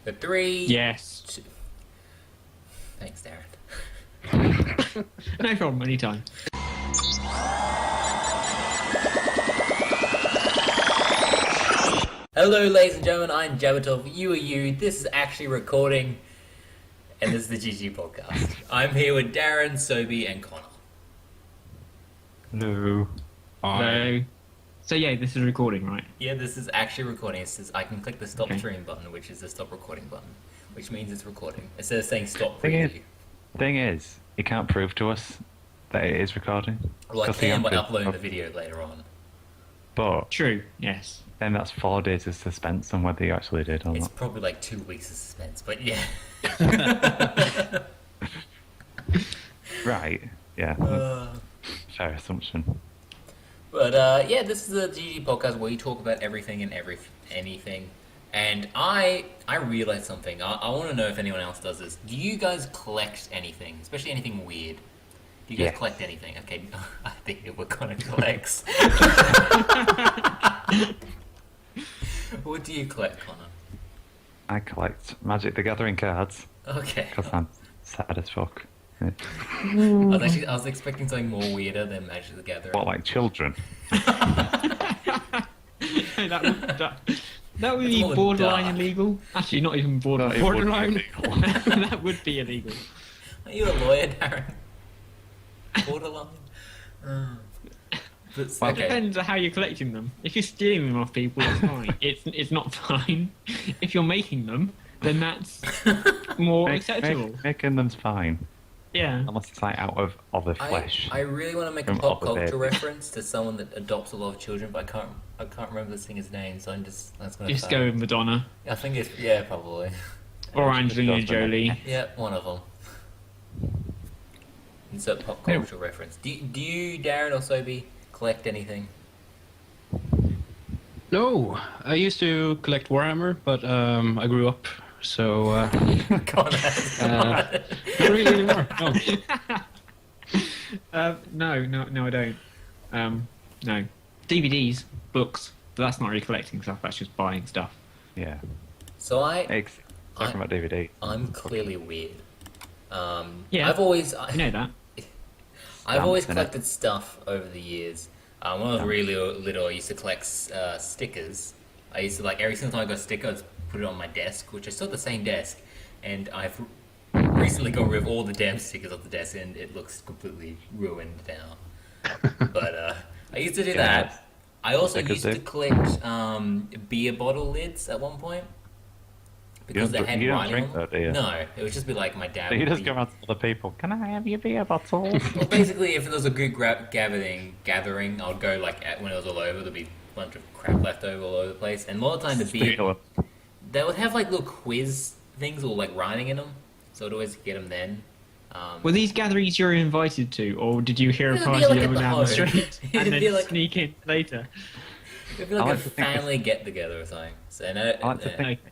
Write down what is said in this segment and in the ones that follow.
The 3. Yes. 2. Thanks, Darren. No problem, anytime. Hello, ladies and gentlemen, I'm Jabbertov, you are you, this is actually recording, and this is the GG podcast. I'm here with Darren, Sobye, and Connor. No. Hello. So yeah, this is recording, right? Yeah, this is actually recording. It says I can click the stop stream button, which is the stop recording button, which means it's recording. Instead of saying stop preview. Thing is, you can't prove to us that it is recording. Well, I 'Cause we can by have to- uploading the video later on. But True, yes. then that's 4 days of suspense on whether you actually did or It's not. probably like 2 weeks of suspense, but yeah. Right, yeah. Fair assumption. But yeah, this is a GG podcast where we talk about everything and anything. And I realized something. I want to know if anyone else does this. Do you guys collect anything, especially anything weird? Do you guys Yes. collect anything? Okay, I think we're gonna collect. What do you collect, Connor? I collect Magic the Gathering cards Okay. because I'm sad as fuck. I was expecting something more weirder than Magic the Gathering. What, like children? That would It's be more borderline dark. illegal. Actually, not even No, it would be borderline. illegal. That would be illegal. Are you a lawyer, Darren? Borderline. But, It okay. depends on how you're collecting them. If you're stealing them off people, it's fine. It's not fine. If you're making them, then that's more acceptable. Making them's fine. Yeah. Unless it's like out of other flesh. I really want to make a From pop other culture babies. reference to someone that adopts a lot of children, but I can't remember the singer's name, so that's gonna Just fail. go with Madonna I think it's probably. or Yeah, Angelina just does the Jolie. name. Yeah, one of them. Insert pop culture reference. Do you, Darren or Sobye, collect anything? No, I used to collect Warhammer, but I grew up, so Connor. not really anymore. No. No, I don't. No. DVDs, books, but that's not really collecting stuff. That's just buying stuff. Yeah. So Talking about DVD. I'm clearly weird. Yeah. I've always You know that. I've always Stamps, innit? collected stuff over the years. When I was really little, I used to collect stickers. I used to, like, every single time I got a sticker, I'd put it on my desk, which is still the same desk. And I've recently got rid of all the damn stickers off the desk, and it looks completely ruined now. But I used to do that. I also Stickers used to do. collect beer bottle lids at one point. Because they had you don't writing drink on them. that, do you? No, it would just be like my dad. So you would just be- go around to other people. Can I have your beer bottle? Well, basically, if there was a good gathering, I'd go when it was all over. There'd be a bunch of crap left over all over the place, and a lot of the time the beer they would have like little quiz things or like writing in them, so I'd always get them then. Were these gatherings you were invited to, or did you hear a It'd be party like at going the down the home. street It'd and be then like- sneak in later? It'd be I like a like to think family get together or something. So I like to think- Okay.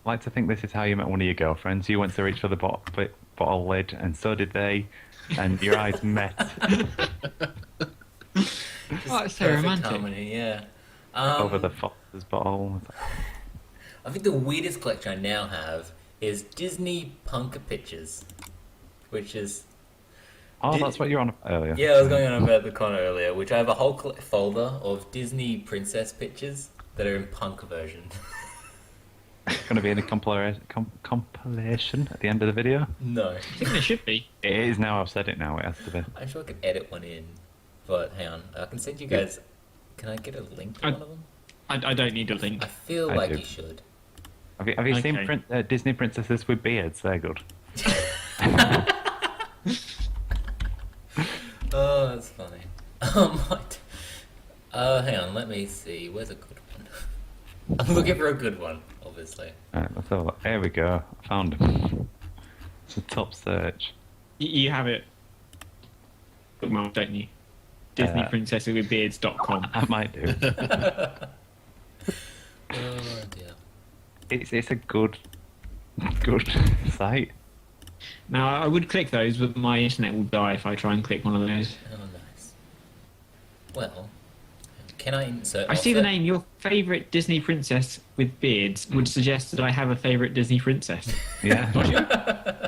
I like to think this is how you met one of your girlfriends. You went to reach for the bottle lid, and so did they, and your eyes met. just Oh, it's so perfect romantic. harmony, yeah. Over the Foster's bottle. I think the weirdest collection I now have is Disney Punk pictures, which is Oh, that's what you were on earlier. yeah. I was going on about the Connor earlier, which I have a whole folder of Disney princess pictures that are in punk version. It's going to be in a compilation at the end of the video. No, I think there should be. It is now. I've said it now. It has to be. I'm sure I could edit one in, but hang on, I can send you guys. Can I get a link to I- one of them? I don't need a link. I feel I like do. you should. Have you seen Okay. Disney princesses with beards? They're good. Oh, that's funny. What? Hang on, let me see. Where's a good one? I'm looking for a good one, obviously. Alright, let's have a look. There we go. I found them. It's a top search. You have it bookmarked, don't you? DisneyPrincessesWithBeards.com. I might do. Oh dear. It's a good site. Now, I would click those, but my internet will die if I try and click one of those. Oh, nice. Well, Can I insert? I see the also? name. Your favourite Disney princess with beards would suggest that I have a favourite Disney princess. Yeah.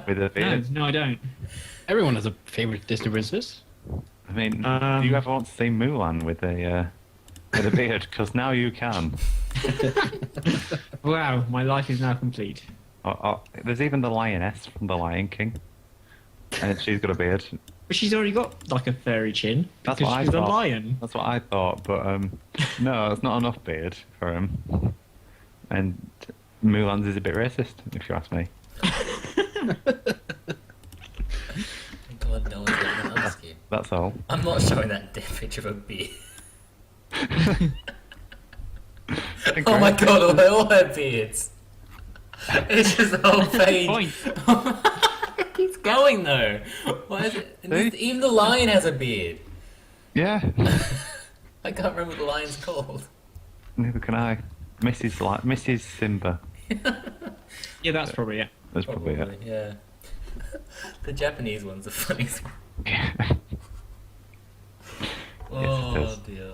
With a No, beard. no, I don't. Everyone has a favorite Disney princess. I mean, do you ever want to see Mulan with a beard? Because now you can. Wow, my life is now complete. There's even the lioness from The Lion King, and she's got a beard. But she's already got like a furry chin That's because what I she's a thought. lion. That's what I thought, but no, it's not enough beard for him. And Mulan's is a bit racist, if you ask me. God, no one's going to ask you. That's all. I'm not showing that dead picture of a beard. Oh my god, they're all her beards. It's just the whole page. Point. It keeps going though. Why is it? See? Even the lion has a beard. Yeah. I can't remember what the lion's called. Neither can I. Mrs. Simba. Yeah, that's probably it. That's probably it. Yeah. The Japanese one's the funniest one. Oh is. dear.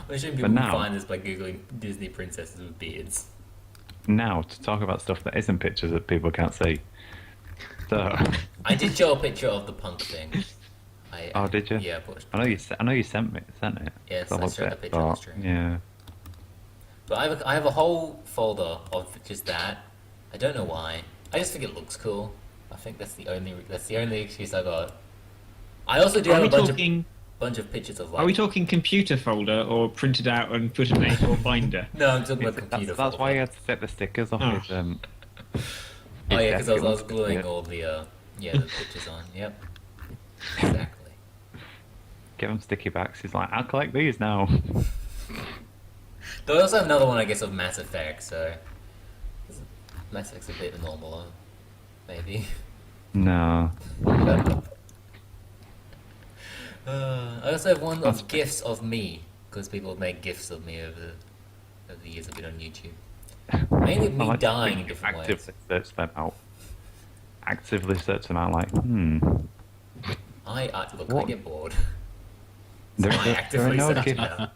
I'm assuming But people now- can find this by googling Disney princesses with beards. Now, to talk about stuff that isn't pictures that people can't see. So, I did show a picture of the punk thing. oh, did you? Yeah, I put, I know you sent it. Yes, So I looked showed at the it, picture on the thought, stream. Yeah. But I have a whole folder of just that. I don't know why. I just think it looks cool. I think that's the only excuse I got. I also do Are have we a bunch talking? of pictures of like. Are we talking computer folder or printed out and put in a A4 binder? No, I'm talking about computer. That's why folder. you had to take the stickers off Oh. his. Oh yeah, because I was desk. gluing Yeah. all the the pictures on. Yep. Exactly. Give him sticky backs. He's like, I'll collect these now. Though I also have another one, I guess, of Mass Effect. So Mass Effect's a bit normal, maybe. No. I also have one of gifs of me, because people have made gifs of me over the years I've been on YouTube. Mainly I me like to dying in think different ways. actively search them out. Actively search them out, like, I look, I What? get bored. There, So I there are actively no search gifts. it out.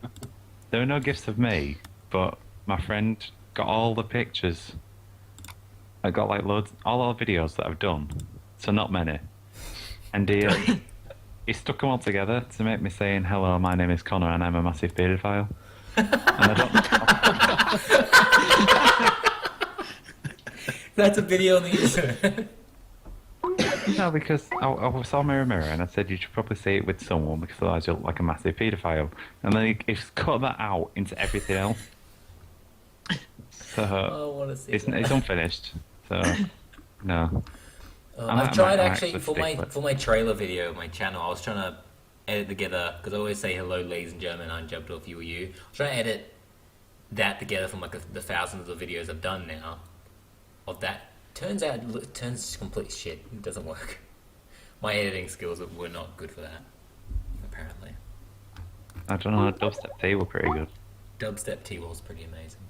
There are no gifts of me, but my friend got all the pictures. I got like loads, all our videos that I've done, so not many. And he stuck them all together to make me saying, "Hello, my name is Connor, and I'm a massive paedophile." And I don't. That's a video on the internet. No, because I saw Mirror Mirror and I said you should probably say it with someone because otherwise you'll look like a massive paedophile. And then he's cut that out into everything else. So I want to see it's that. unfinished. So no. I've tried I actually might for my stick with- for my trailer video, my channel. I was trying to edit together because I always say hello, ladies and gentlemen. I'm Jabdo, if you were you. I was trying to edit that together from like the thousands of videos I've done now. Of that, turns out it turns complete shit. It doesn't work. My editing skills were not good for that. Apparently, I don't know. Dubstep T were pretty good. Dubstep T was pretty amazing.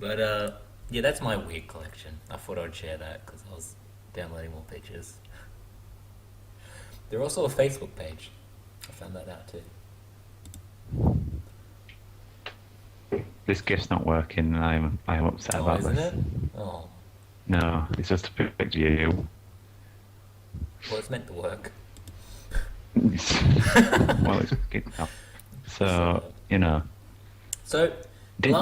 But yeah, that's my weird collection. I thought I'd share that because I was downloading more pictures. There's also a Facebook page. I found that out too. This gift's not working, and I'm upset Oh, about isn't this. it? Oh, No, it's just a picture of you. well, it's meant to work. Well, it's good enough. So you know, So, the Did-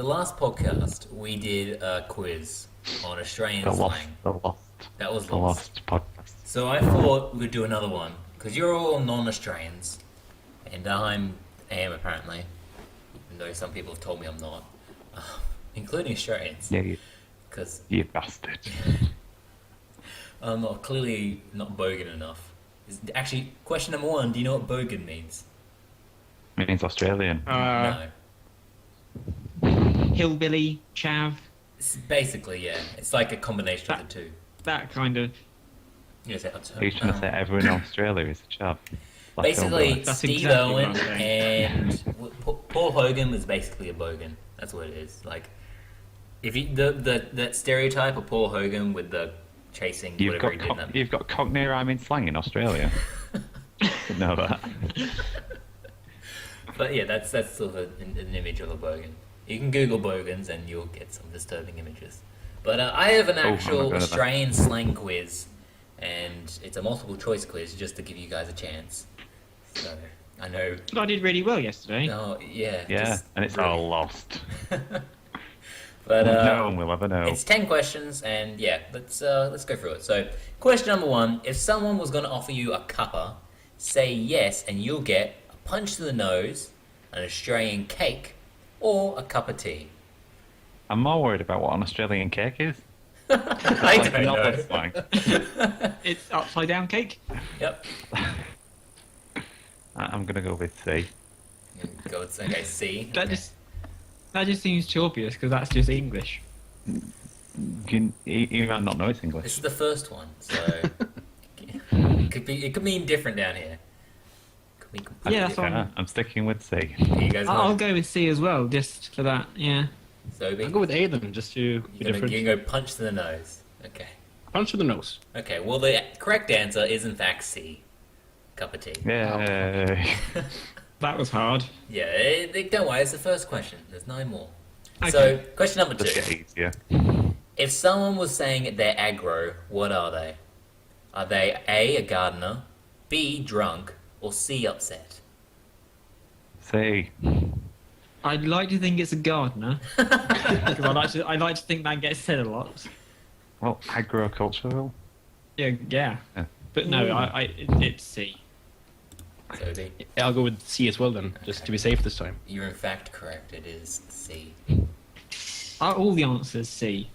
last podcast we did a quiz on Australian the lost, slang. That was the lost. lost podcast. So I thought we would do another one because you're all non-Australians, and I am apparently, even though some people have told me I'm not, including Australians, Yeah, because you bastard. I'm not, clearly not bogan enough. Actually, question number one: do you know what bogan means? It means Australian. No. Hillbilly, chav, It's basically, yeah. It's like a combination of the two. that kind of. Yes, Are you trying to say everyone in Australia is a chav? Like basically, hillbilly? That's Steve exactly Owen what I'm saying. and Paul Hogan was basically a bogan. That's what it is. Like, if you that stereotype of Paul Hogan with the chasing You've whatever got he did. in that- you've got Cockney rhyming slang in Australia. Didn't know that. But yeah, that's sort of an image of a bogan. You can Google bogans and you'll get some disturbing images. But I have an I'm not actual good at that. Australian slang quiz, and it's a multiple choice quiz just to give you guys a chance. So I know. But I did really well yesterday. No, yeah. Yeah, just and it's really- all lost. But No one will ever know. it's 10 questions, and yeah, let's go through it. So, question number 1: if someone was going to offer you a cuppa, say yes, and you'll get a punch to the nose, an Australian cake, or a cup of tea. I'm more worried about what an Australian cake is. I Like, don't not know. this slang. It's upside down cake. Yep. I'm gonna go with C. Go with okay, C. That just seems too obvious because that's just English. You might not know it's English. This is the first one, so it could mean different down here. Could be completely Yeah, that's different. fine. I'm sticking with C. You guys I'll know. go with C as well, just for that. Yeah. Sobye, I'll go with A then, just to be you're different. gonna go punch to the nose. Okay. Punch to the nose. Okay. Well, the correct answer is in fact C. Cup of tea. Yay. That was hard. Yeah. Don't worry. It's the first question. There's 9 more. Okay. So, question number Just 2. get easier. If someone was saying they're aggro, what are they? Are they A, a gardener, B, drunk, or C, upset? C. I'd like to think it's a gardener because I like to think that gets said a lot. Well, agricultural. Yeah. Yeah. But no, it's C. Sobye, I'll go with C as well then, just to be safe this time. you're in fact correct. It is C. Are all the answers C?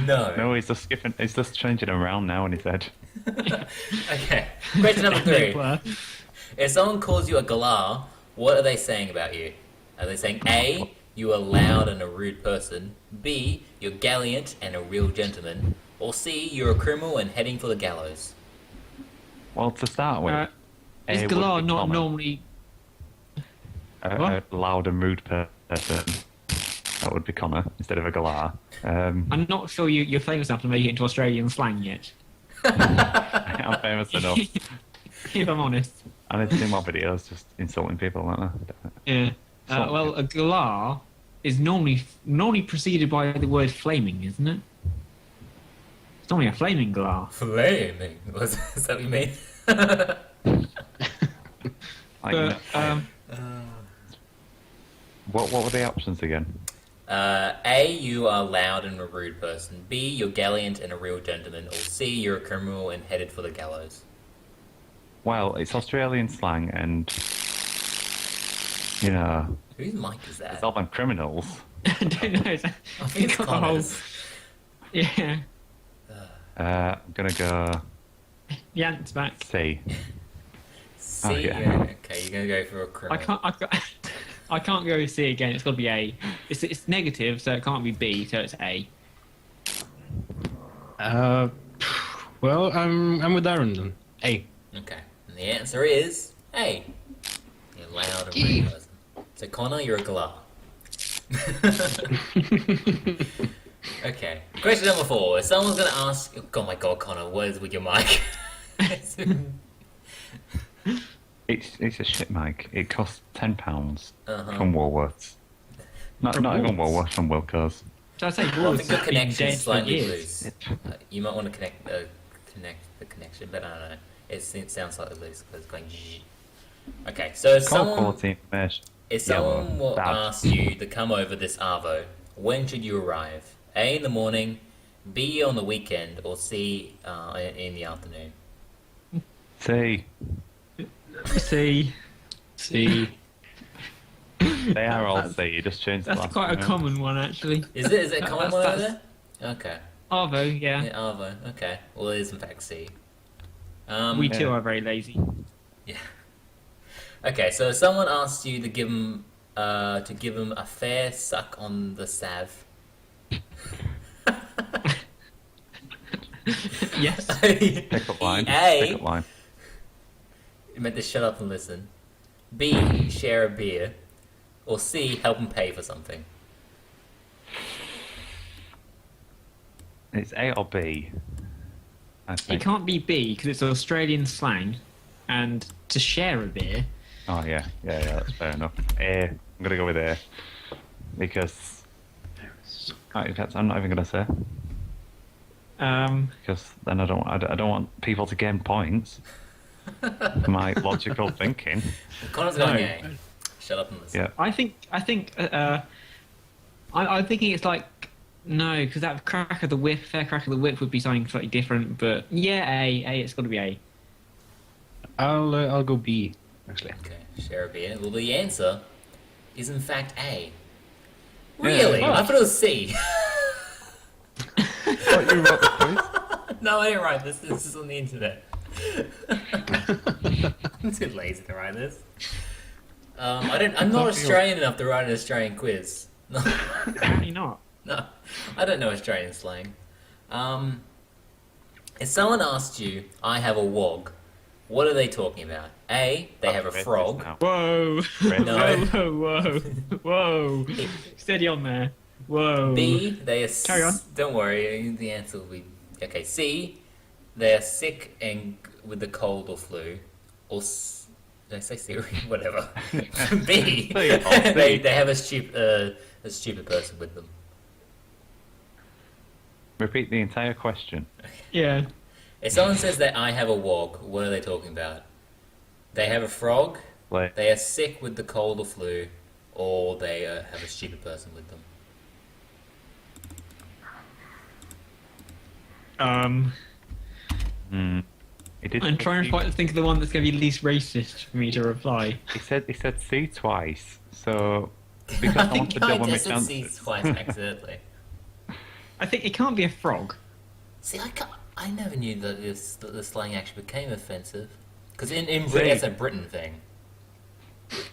No. No, he's just skipping. He's just changing around now in his head. Okay. Question number 3. If someone calls you a galah, what are they saying about you? Are they saying A, you are loud and a rude person, B, you're gallant and a real gentleman, or C, you're a criminal and heading for the gallows? Well, to start with, A Is would galah be not common. normally? A What? loud and rude person. That would be Connor instead of a galah. I'm not sure you're famous enough to make it into Australian slang yet. I'm famous enough. If I'm honest. I need to see more videos just insulting people, aren't I? Yeah. Sort Well, a galah is normally preceded by the word flaming, isn't it? It's normally a flaming galah. Flaming. Is that what you mean? Like, But what were the options again? A, you are loud and a rude person. B, you're gallant and a real gentleman. Or C, you're a criminal and headed for the gallows. Well, it's Australian slang, and you know, Whose mic is that? it's all them criminals. I don't know. I think it's got the whole- Connor's. Yeah. I'm gonna go Yant's back. C. C, Oh, yeah. yeah. Okay, you're gonna go for a I criminal. can't. I can't go with C again. It's got to be A. It's negative, so it can't be B. So it's A. Well, I'm with Darren then. A. Okay, and the answer is A. You're loud and rude person. So Connor, you're a galah. Okay, question number 4. If someone's gonna ask, oh my god, Connor, what is with your mic? It's a shit mic. It costs £10 Uh-huh. from Woolworths. Not From even Woolworths? Woolworths, from Wilco's. So I say I Wolves think your has been connection dead is for slightly years. loose. You might want to connect the connection, but I don't know. It sounds slightly loose because it's going. Zzz. Okay, so if Call someone, quality information. if Yeah, well, someone will bad. ask you to come over this Arvo, when should you arrive? A in the morning, B on the weekend, or C in the afternoon? C. C. C. They are all C. You just changed the That's last quite a one. common one, actually. Is it a common one over That's- there? Okay, Arvo, yeah. yeah, Arvo. Okay, well it is in fact C. We Yeah. too are very lazy. Yeah. Okay, so if someone asks you to give them a fair suck on the sav. Yes. Pick up line. A, Pick up line. you meant to shut up and listen. B, share a beer. Or C, help them pay for something. It's A or B. I It think. can't be B because it's Australian slang. and to share a beer. Oh yeah, that's fair enough. I'm gonna go with A because in fact I'm not even gonna say because then I don't want people to gain points for my logical thinking. Connor's going A. Shut up and listen. Yeah, I'm thinking it's like no, because that fair crack of the whip would be something slightly different. But yeah, A, it's got to be A. I'll go B actually. Okay, share a beer. Well, the answer is in fact A. Really? Oh. I thought it was C. thought you wrote the quiz. No, I didn't write this. This is on the internet. I'm too lazy to write this. I'm not Australian enough to write an Australian quiz. No, Apparently not. no, I don't know Australian slang. If someone asked you, "I have a wog," what are they talking about? A, they have a frog. Whoa! No. Whoa! Steady on there. Whoa! B, they are. Carry on. Don't worry, the answer will be okay. C, they are sick and with the cold or flu, or did I say C? Whatever. B, they have a stupid person with them. Repeat the entire question. Yeah. If someone says that I have a wog, what are they talking about? They have a frog, Like, they are sick with the cold or flu, or they have a stupid person with them. he did I'm say trying C- to think of the one that's going to be least racist for me to reply. He said C twice, so because I, want to I double my just said C chances. twice accidentally. I think it can't be a frog. See, I never knew that the slang actually became offensive. Because in Britain, it's a Britain thing.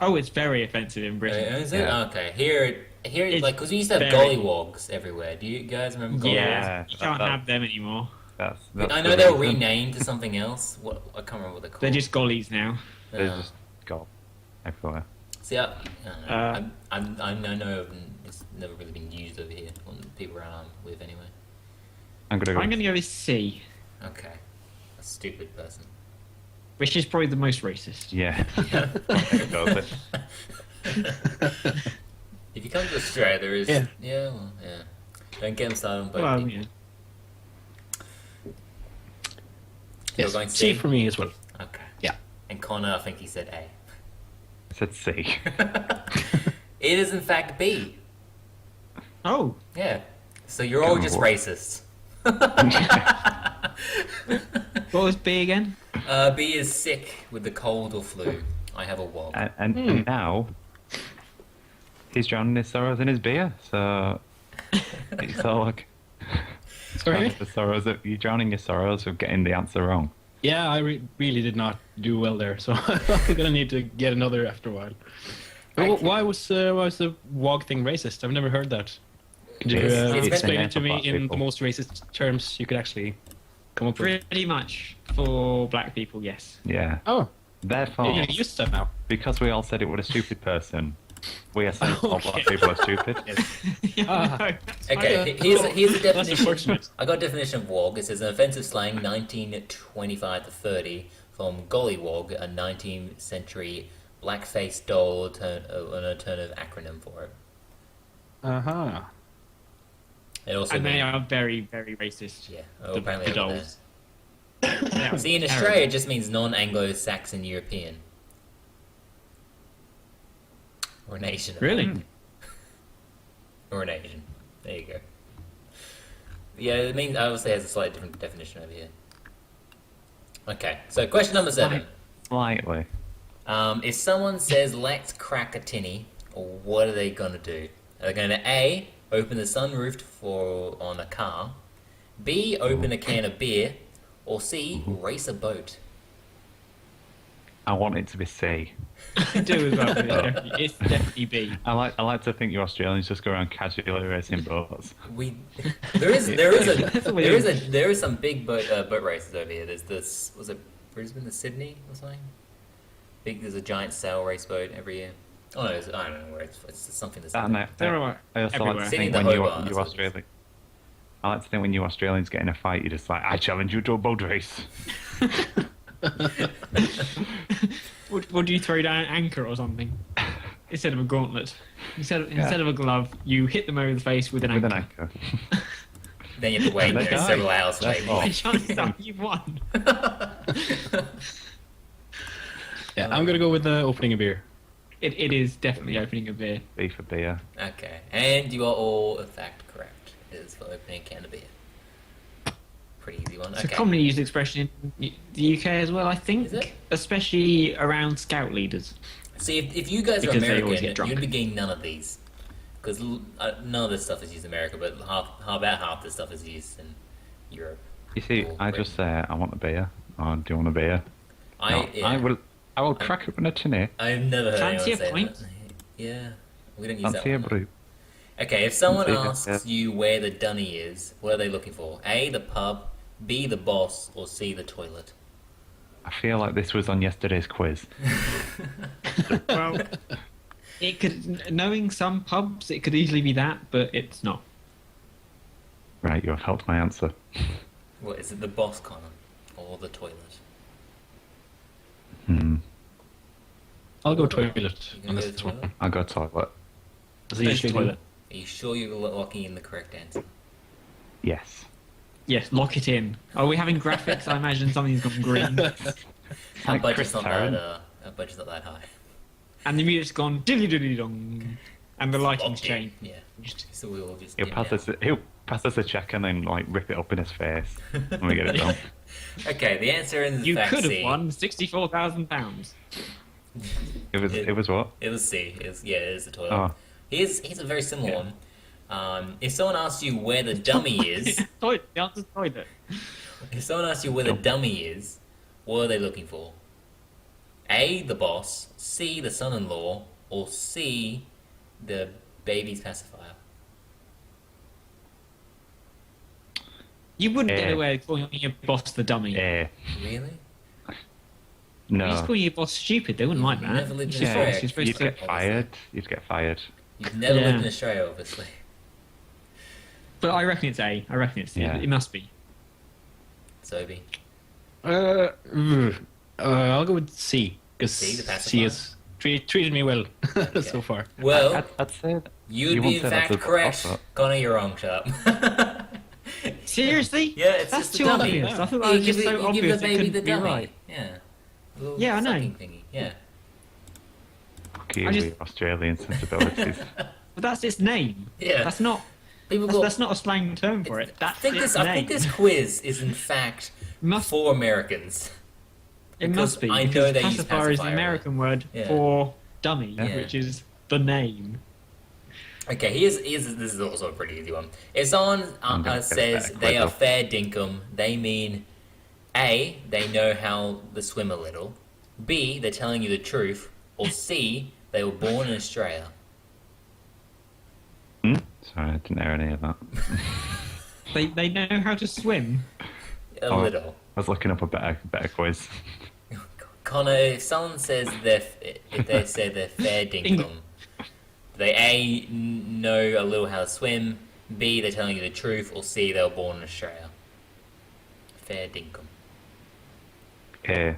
Oh, it's very offensive in Britain. Is it? Yeah. Okay. Here, It's like, because we used to have very- gollywogs everywhere. Do you guys remember gollywogs? Yeah, Yeah, can't that- have them anymore. That's I know the they were reason. renamed to something else. What I can't remember what they're called. They're just gollies now. They just go everywhere. See, I don't know. I know it's never really been used over here on people around I'm with anyway. I'm gonna go. I'm going to go with C, Okay, a stupid person. which is probably the most racist. Yeah. Goes it. If you come to Australia, there is Yeah. well, yeah. Don't get them started on both. Well, people. yeah. You're Yes, going C C? for me as well. Okay. Yeah. And Connor, I think he said A. I said C. It is in fact B. Oh, Yeah. So you're all just What? racist. what was B again? B is sick with the cold or flu. I have a wog. And now he's drowning his sorrows in his beer. So it's all like Sorry? the sorrows of you drowning your sorrows of getting the answer wrong. Yeah, I really did not do well there, so I'm gonna need to get another after a while. But why was the WOG thing racist? I've never heard that. Could you It's explain meant it to for me black in people. the most racist terms you could actually come up with? Pretty much for black people, yes. Yeah. Oh, Therefore, you're used to that now. because we all said it was a stupid person, we are saying all black people are stupid. Okay, here's a That's definition. unfortunate. I got a definition of wog. It says an offensive slang 1925 to 30 from gollywog, a 19th century blackface doll, an alternative acronym for it. Uh-huh. It also And they means, are very, very racist. yeah, the apparently over there. dolls. They are See, in terrible. Australia, it just means non-Anglo-Saxon European. Or an Asian. Really? Or an Asian. There you go. Yeah, it means obviously has a slightly different definition over here. Okay, so question number 7. Slightly. If someone says let's crack a tinny, what are they gonna do? Are they gonna A, open the sunroof on a car, B, open a can of beer, or C, race a boat? I want it to be C. I do as well. But it's definitely B. I like to think you Australians just go around casually racing boats. There is some big boat races over here. There's this, was it Brisbane to Sydney or something? There's a giant sail race boat every year. Oh no, I don't know where it's something that's And They're all right. I also like Everywhere. to Sydney think to when you Hobart, that's what it is. Australians, I like to think when you Australians get in a fight, you're just like, I challenge you to a boat race. What do you throw down an anchor or something instead of a gauntlet? Instead of a glove, you hit them over the face with an With anchor. an anchor. Then you have to wait They there die. several hours That's later. all. And chances are you've won. Yeah, I'm gonna go with opening a beer. It is definitely opening a beer. B for beer. Okay, and you are all, in fact, correct. It is for opening a can of beer. Pretty easy one. It's a Okay. commonly used expression in the UK as well, I think. Is it? Especially around scout leaders. See, if you guys are Because they always American, get drunk. you'd be getting none of these. Because none of this stuff is used in America, but about half this stuff is used in Europe. You see, or I Britain. just say, I want a beer. Or do you want a beer? No, Yeah. I will crack open a tinny. I've never heard Fancy anyone a say pint? that. Yeah, we don't use Fancy a that one. brew. Okay, if someone Fancy a- asks you where the dunny is, what are they looking for? A, the pub, B, the boss, or C, the toilet? I feel like this was on yesterday's quiz. Well, it could, knowing some pubs, it could easily be that, but it's not. Right, you have helped my answer. What, is it the boss, Connor? Or the toilet? I'll go toilet You on gonna go this toilet? one. I'll go toilet. As I usually do. Toilet. Are you sure you're locking in the correct answer? Yes. Yes, lock it in. Are we having graphics? I imagine something's gone green. Our Like budget's Chris not Tarrant. that, our budget's not that high. And the music's gone dilly dilly dong. And the lighting's Okay, changed. Yeah. So we all just He'll dim pass us a check and then like rip it up in his face when we get it done. down. Okay, the answer is You fact could have C. won £64,000. It was what? It was C. It is the toilet. Oh. Here's a very similar one. If someone asks you where the dummy is, Toilet. The answer's toilet. if someone asks you where the dummy is, what are they looking for? A, the boss, C, the son-in-law, or C, the baby's pacifier? You wouldn't get Eh. away with calling your boss the dummy. Eh. Really? You just No. calling your boss stupid. They wouldn't like that. Never lived It's in your Australia. boss. You're supposed You'd to. get fired. You'd get fired. You've never Yeah. lived in Australia, obviously. But I reckon it's A. I reckon it's Yeah. it must be. Sobye. I'll go with C because C, the C pacifier? has treated me well so far. Well, I'd say that. you'd you be won't in say that's fact a correct. boss, Connor, you're wrong. Shut up. Seriously? Yeah, it's That's just a too dummy. obvious. I thought that You was give just so you give obvious the it baby couldn't the be dummy. right. Yeah. A little Yeah, I know. sucking thingy. Yeah. Fuck you I just- with your Australian sensibilities. But that's its name. Yeah. That's not. People go. That's not a slang term for it. That's I its think name. this quiz is in fact Must for Americans. It because must be. I know because they use pacifier is the pacifier. American word Yeah. for dummy, Yeah. which is the name. Okay, here's this is also a pretty easy one. If someone I'm gonna get says that they quiz are up. fair dinkum, they mean A, they know how to swim a little, B, they're telling you the truth, or C, they were born in Australia. Sorry, I didn't hear any of that. They know how to swim. A Oh. little. I was looking up a better quiz. Connor, if someone says if they say they're fair dinkum, they A, know a little how to swim, B, they're telling you the truth, or C, they were born in Australia. Fair dinkum. Eh.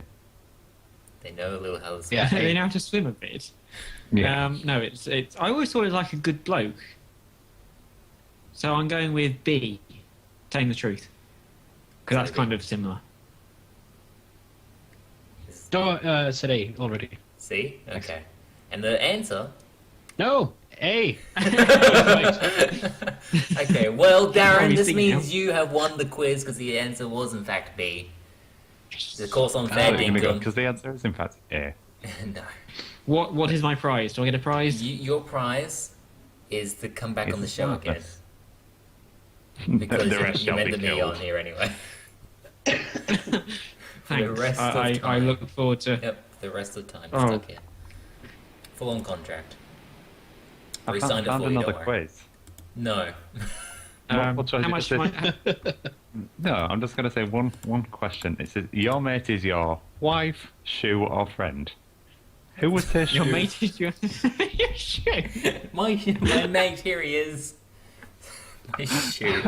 They know a little how to swim. Yeah. They know how to swim a bit. Yeah. No, it's. I always thought it was like a good bloke. So I'm going with B, telling the truth, because that's kind of similar. No, said A already. See? Okay. And the answer? No, A. Okay, well, Darren, you this think means you have won the quiz because the answer was in fact B. Of course, on fair dinkum. Because the answer is in fact A. No. What is my prize? Do I get a prize? Your prize is to come back on the It's show one of again. us. Because The rest you shall meant be to be killed. on here anyway. For the Thanks. rest of I time. look forward to. Yep, the rest of the time. Oh. Stuck here. Full on contract. I Re-signed it found for you, another don't worry. quiz. No. What choice How did much? you Am say? I, No, I'm just going to say one question. It says, your mate is your wife, shoe, or friend. Who would say shoe? your mate is your. your shoe. my mate, here he is. My shoe.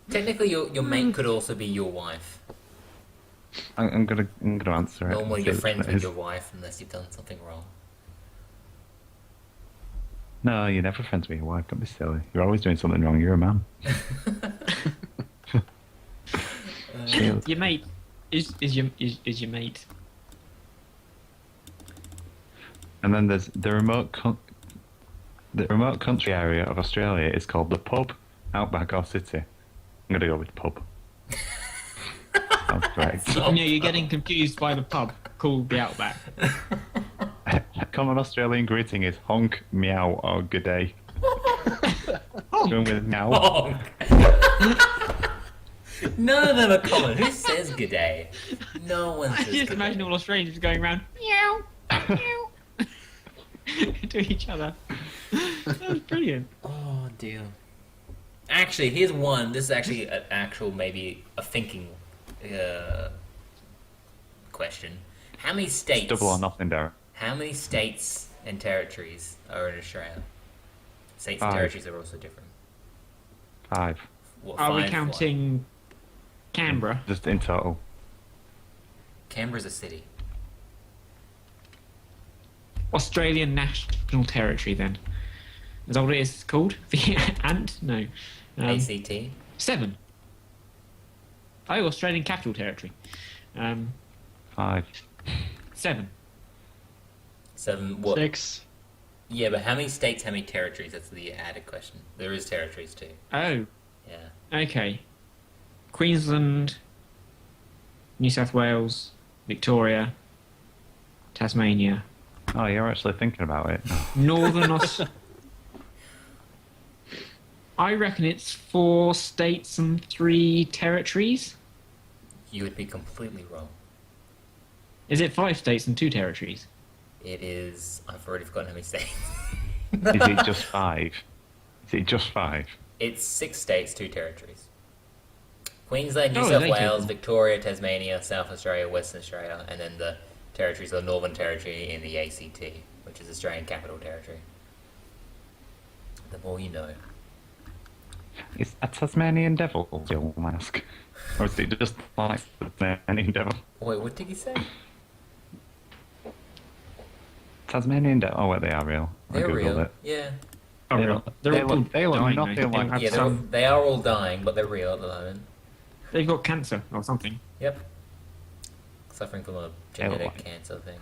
Technically, your mate could also be your wife. I'm gonna answer it. Normally See you're which friends one it with is. your wife unless you've done something wrong. No, you're never friends with your wife. Don't be silly. You're always doing something wrong. You're a man. Shield. Your mate is your mate. And then there's the remote country area of Australia is called the pub, outback, or city. I'm gonna go with pub. Sounds correct. No, you're getting confused by the pub called the Outback. A common Australian greeting is honk, meow, or good day. Going with meow. Oh. None of them are common. Who says good day? No one I says just good imagine day. all Australians going around meow, meow to each other. That was brilliant. Oh dear. Actually, here's one. This is actually an actual, maybe a thinking question. How many states? Double or nothing, Derek. How many states and territories are in Australia? States 5. and territories are also different. 5. What, Are we 5 what? counting Canberra? Just in total. Canberra's a city. Australian National Territory, then. Is that what it is called? The Ant? No. ACT. 7. Oh, Australian Capital Territory. 5. 7. 7. What? 6. Yeah, but how many states? How many territories? That's the added question. There is territories too. Oh, Yeah. okay. Queensland, New South Wales, Victoria, Tasmania, Oh, you're actually thinking about it. Northern Australia. I reckon it's 4 states and 3 territories. You would be completely wrong. Is it 5 states and 2 territories? It is. I've already forgotten how many states. Is it just 5? Is it just 5? It's 6 states, 2 territories. Queensland, New Oh, South they Wales, can- Victoria, Tasmania, South Australia, Western Australia, and then the territories are Northern Territory in the ACT, which is Australian Capital Territory. The more you know. Is a Tasmanian devil your mask? Or is it just like the Tasmanian devil? Wait, what did he say? Tasmanian devil? Oh, wait, they are real. I They're googled real. it. Yeah. Oh, They real. look- They're they all look- they look dying, nothing though. They like- have Yeah, they are all dying, but they're real at the moment. They've got cancer or something. Yep. Suffering from a genetic like- cancer thing.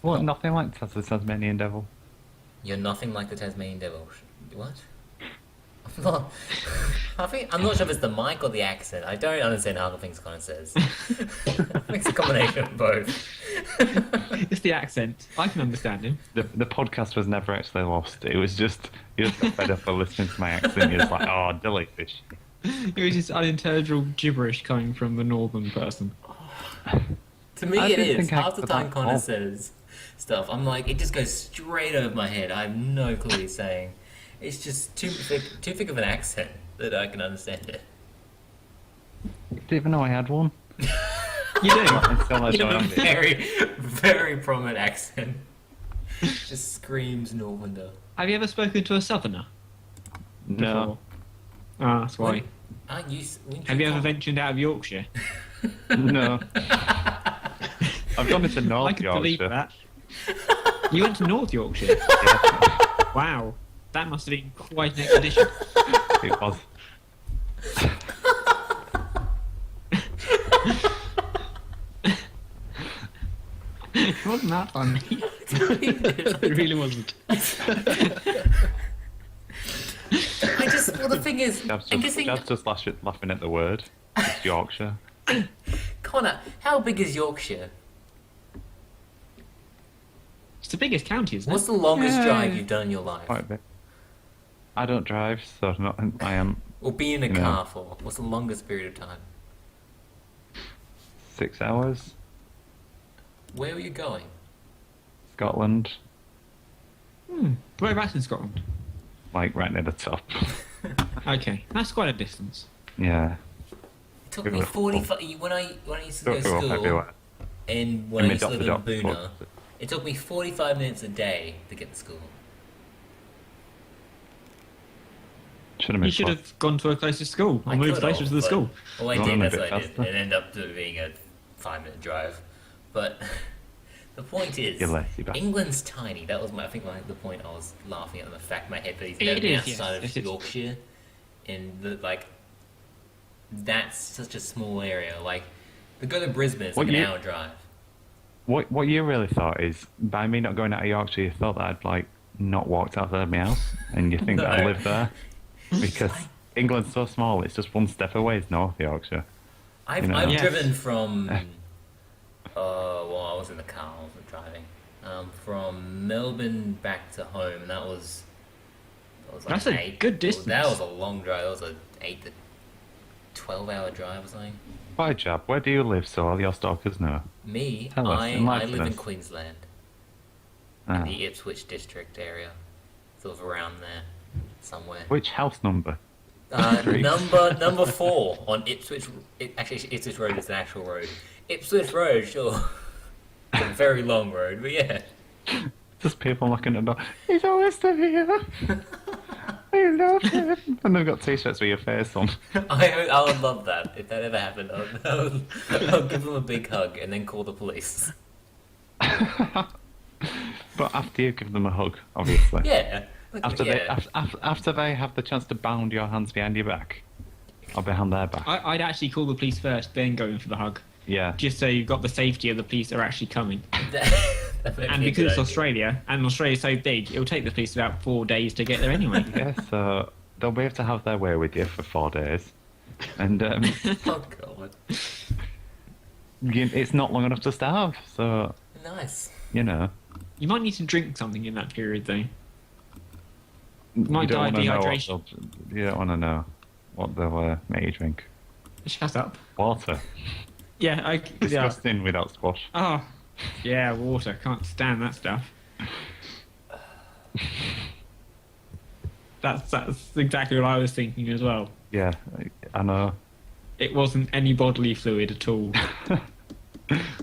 What? Nothing like the Tasmanian devil. You're nothing like the Tasmanian devil. What? I'm not. I'm not sure if it's the mic or the accent. I don't understand how the thing's kind of says. It's a combination of both. It's the accent. I can understand him. The podcast was never actually lost. It was just, you just got fed up of listening to my accent. You're just like, oh, delete this shit. It was just unintelligible gibberish coming from the northern person. To me, I it didn't is. think I Half the could time, like Connor all- says stuff. I'm like, it just goes straight over my head. I have no clue what he's saying. It's just too thick of an accent that I can understand it. Didn't even know I had one. You do? Until I You have a joined it. very, very prominent accent. Just screams Northerner. Have you ever spoken to a southerner? No. Ah, that's why. Aren't you? Have you ever ventured out of Yorkshire? No. I've gone into I North could Yorkshire. believe that. You went to North Yorkshire? Yeah, Wow. That must have been quite an expedition. it was. It wasn't that funny. It really wasn't. Well, the thing is, Jab's I'm just, guessing, Jab's just laughing at the word. It's Yorkshire. Connor, how big is Yorkshire? It's the biggest county, isn't it? What's the longest Yeah. drive you've done in your life? Quite a bit. I don't drive, so I am Or be in a You know. car for? What's the longest period of time? 6 hours. Where were you going? Scotland, Whereabouts in Scotland? like right near the top. Okay, that's quite a distance. Yeah. It took me Beautiful. 45. When I used to go to Go school, everywhere. and when I used to live in Mid-off the Boona, dock. it took me 45 minutes a day to get to school. Should have You moved should close. have gone to a closest school or I moved could closer have, to the but- school. Well, I Run did. a That's bit what I did. faster. It ended up being a 5-minute drive. But the point is, You lazy bastard. England's tiny. That was the point I was laughing at, the fact in my head that he's It never been is, yes. outside It of is. Yorkshire, and that's such a small area. Like, to go to Brisbane, it's What like an year- hour drive. What you really thought is, by me not going out of Yorkshire, you thought that I'd like not walked outside of my house, and you think that I No. live there because England's so small. It's just one step away. It's North Yorkshire. I've You know. I've Yes. driven from. Well, I was in the car. I wasn't driving. From Melbourne back to home, and that was like That's a good distance. That was a long drive. That was an 8 to 12-hour drive or something. By job, where do you live so all your stalkers know? Me, Tell us, I enlighten live in us. Queensland, Ah. in the Ipswich district area, sort of around there, somewhere. Which house number? Number 4 on Ipswich. Actually, Ipswich Road is an actual road. Ipswich Road, sure. It's a very long road, but yeah. Just people knocking at the door. He's always still here. I love him. And they've got t-shirts with your face on. I would love that. If that ever happened, I'll give them a big hug and then call the police. But after you give them a hug, obviously. Yeah. Look, After yeah. after they have the chance to bound your hands behind your back, or behind their back. I'd actually call the police first, then go in for the hug, Yeah. just so you've got the safety of the police are actually coming. That may And be a because good it's idea. Australia, and Australia's so big, it'll take the police about 4 days to get there anyway. Yeah, so they'll be able to have their way with you for 4 days. And Oh god. it's not long enough to starve, so, Nice. you know. You might need to drink something in that period, though. Might you don't die of wanna know what dehydration. you don't want to know what they'll make you drink. Shut up. Water. Yeah, yeah. Disgusting without squash. Oh, yeah, water. Can't stand that stuff. That's exactly what I was thinking as well. Yeah, I know. It wasn't any bodily fluid at all.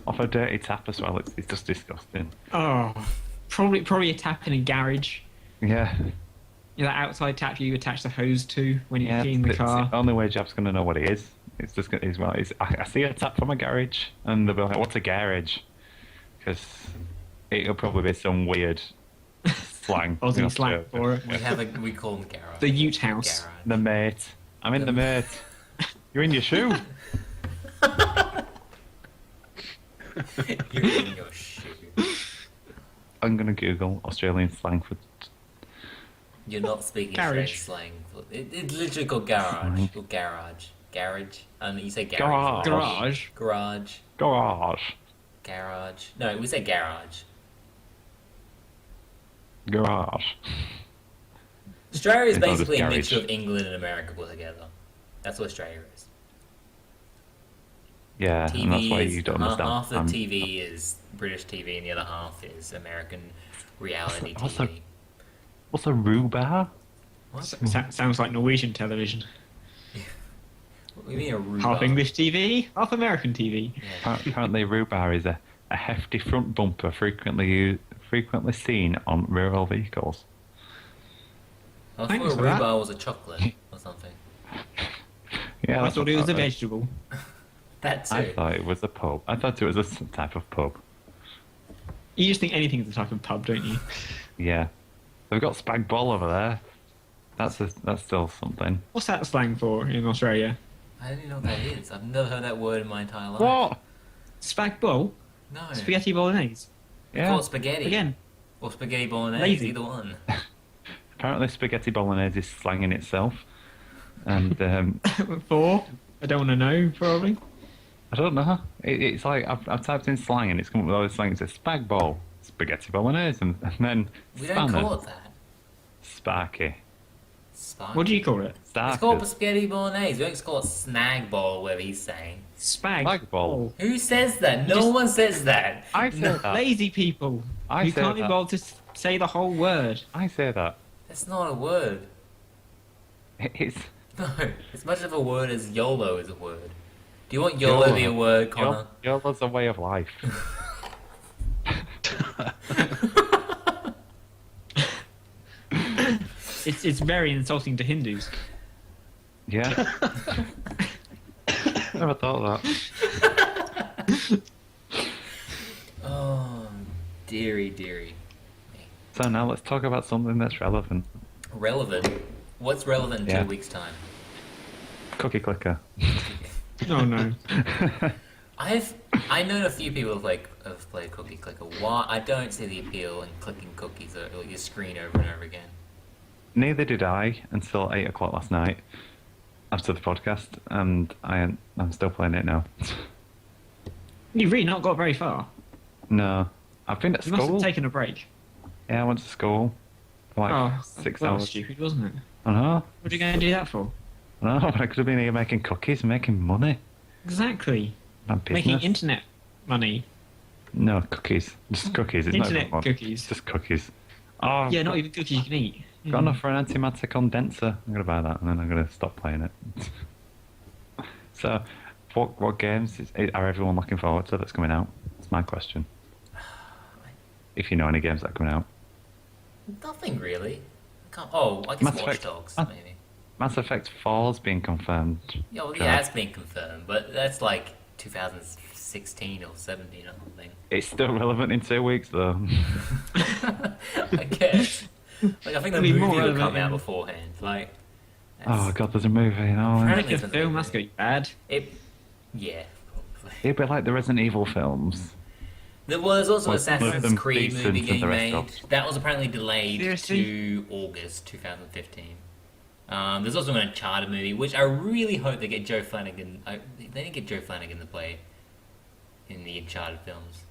Off a dirty tap as well, it's just disgusting. Oh, probably a tap in a garage. Yeah. You know, that outside tap you attach the hose to when you Yeah, clean the it's car. the only way Jav's going to know what it is. It's just gonna, he's, well, I see a tap from a garage, and they'll be like, "What's a garage?" Because it'll probably be some weird slang. Aussie in slang Australia. for it. We call them garage. The ute house. Garage. The mate. I'm in the mate. You're in your shoe. You're in your shoe. I'm gonna Google Australian slang for. You're not speaking Garage. Australian slang. It's literally called garage. Or garage. Garage. You say garage. Garage. Garage. Garage. Garage. Garage. No, we say garage. Garage. Australia is It's not just basically a garage. mixture of England and America put together. That's what Australia is. Yeah, and that's why you don't understand. Half the TV is British TV and the other half is American reality What's a- TV. What's a rhubarb? What? Sounds like Norwegian television. What do you mean a rhubarb? Half English TV, half American TV. Yeah. Apparently, rhubarb is a hefty front bumper frequently seen on rural vehicles. I Thanks thought a for that. rhubarb was a chocolate or something. Yeah, I that's thought what it was a I- vegetable. That too. I thought it was a pub. I thought it was a type of pub. You just think anything's a type of pub, don't you? Yeah, they've got spag bol over there. That's still something. What's that slang for in Australia? I don't even know what that is. I've never heard that word in my entire life. What? Spag bowl? No. Spaghetti bolognese? We call it spaghetti. Again, Or spaghetti bolognese, Lazy. either one. Apparently, spaghetti bolognese is slang in itself, and for? I don't want to know, probably. I don't know. It's like I've typed in slang and it's come up with all this slang. It says spag bol, spaghetti bolognese, and then We don't spanner, call it that. sparky, Spark. What do you call it? It's called starkers, spaghetti bolognese. We don't just call it snag ball, whatever he's saying. Spag. spag bol. Who says that? No one says that. I say that. Lazy people I who say can't be that. bothered to say the whole word. I say that. That's not a word. It's No, as much of a word as YOLO is a word. Do you want YOLO to be a word, Connor? YOLO's a way of life. It's very insulting to Hindus. Yeah. Never thought that. Oh, dearie. So now let's talk about something that's relevant. Relevant? What's relevant in Yeah. 2 weeks' time? Cookie clicker. Oh no. I know a few people have played Cookie Clicker. Why I don't see the appeal in clicking cookies or your screen over and over again. Neither did I until 8 o'clock last night after the podcast, and I'm still playing it now. You've really not got very far. No. I've been at You must school. have taken a break. Yeah, I went to school for like Oh, 6 that was hours. stupid, wasn't it? I know. What are you going to do that for? I know. I could have been here making cookies and making money. Exactly. And business. Making internet money. No, cookies. Just cookies. It's Internet not even cookies. Just cookies. Oh, Yeah, not even cookies you can eat. got enough for an antimatter condenser. I'm gonna buy that and then I'm gonna stop playing it. So, what games are everyone looking forward to that's coming out? That's my question. If you know any games that are coming out. Nothing really. I guess Mass Watch Effect. Dogs, Ah. maybe. Mass Effect 4's been confirmed. Yeah, well, Sure. yeah, that's been confirmed, but that's like 2016 or 17 or something. It's still relevant in 2 weeks though. I guess. Like, I think the It'll be more movie will relevant come out in- beforehand. Like, Oh god, there's a movie. Oh, Apparently Make a it's a film, movie. that's going to be bad. Yeah, probably. it'd be like the Resident Evil films. There was also Well, Assassin's them Creed decent movie and getting the rest made. of- That was apparently delayed Seriously? to August 2015. There's also an Uncharted movie, which I really hope they get Joe Flanagan. They didn't get Joe Flanagan to play in the Uncharted films.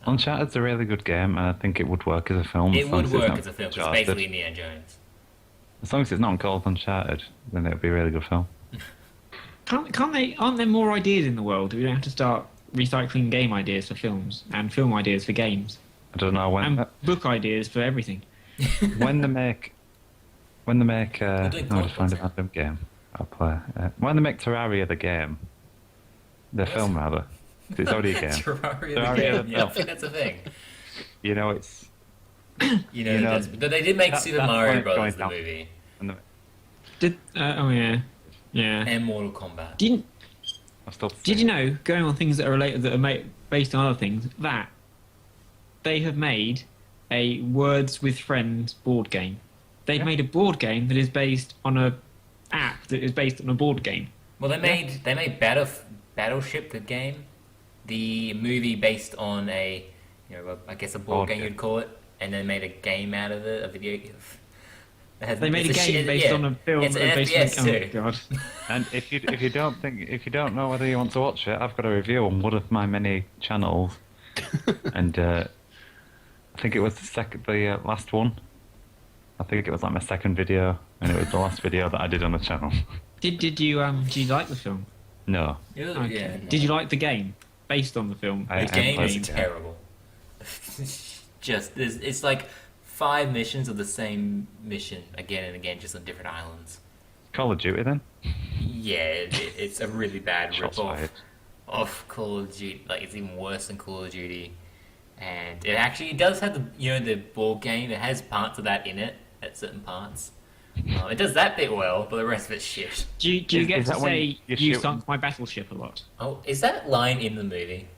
Uncharted's a really good game, and I think it would work as a film. It as long would as it's work not as a film. 'Cause it's Uncharted. basically Indiana Jones. As long as it's not called Uncharted, then it would be a really good film. Can't they? Aren't there more ideas in the world? We don't have to start recycling game ideas for films and film ideas for games I don't know when. and book ideas for everything. When they make, doing I'll just find podcasts a random game I'll play. When they make Terraria the game, the film rather, 'cause it's already a game. Terraria the Terraria game. the Yeah, I film. think that's a thing. You know, it's You know, You know, that's, but they did make Super that's when Mario it's Brothers going the down. movie and the, Did oh yeah. and Mortal Kombat. I'm still. Did you know, going on things that are related that are based on other things, that they have made a Words with Friends board game. They've Yeah. made a board game that is based on a app that is based on a board game. Well, they made Battleship the game, the movie based on I guess a board Board game game. you'd call it, and then made a game out of it, a video game. They made a game based on a film It's that an was FPS based on. too. Oh god. And if you don't know whether you want to watch it, I've got a review on one of my many channels, and I think it was the last one. I think it was like my second video, and it was the last video that I did on the channel. Did you like the film? No, It was- Okay. yeah, Did you like the game based on the film? I- The game is played the game. terrible. It's like 5 missions of the same mission again and again, just on different islands. Call of Duty then. Yeah, it's a really bad Shots rip-off fired. of Call of Duty. Like, it's even worse than Call of Duty. And it does have the board game. It has parts of that in it at certain parts. It does that bit well, but the rest of it's shit. Do you Is- get is to that when say you you shoot- sunk my battleship a lot? Oh, is that line in the movie?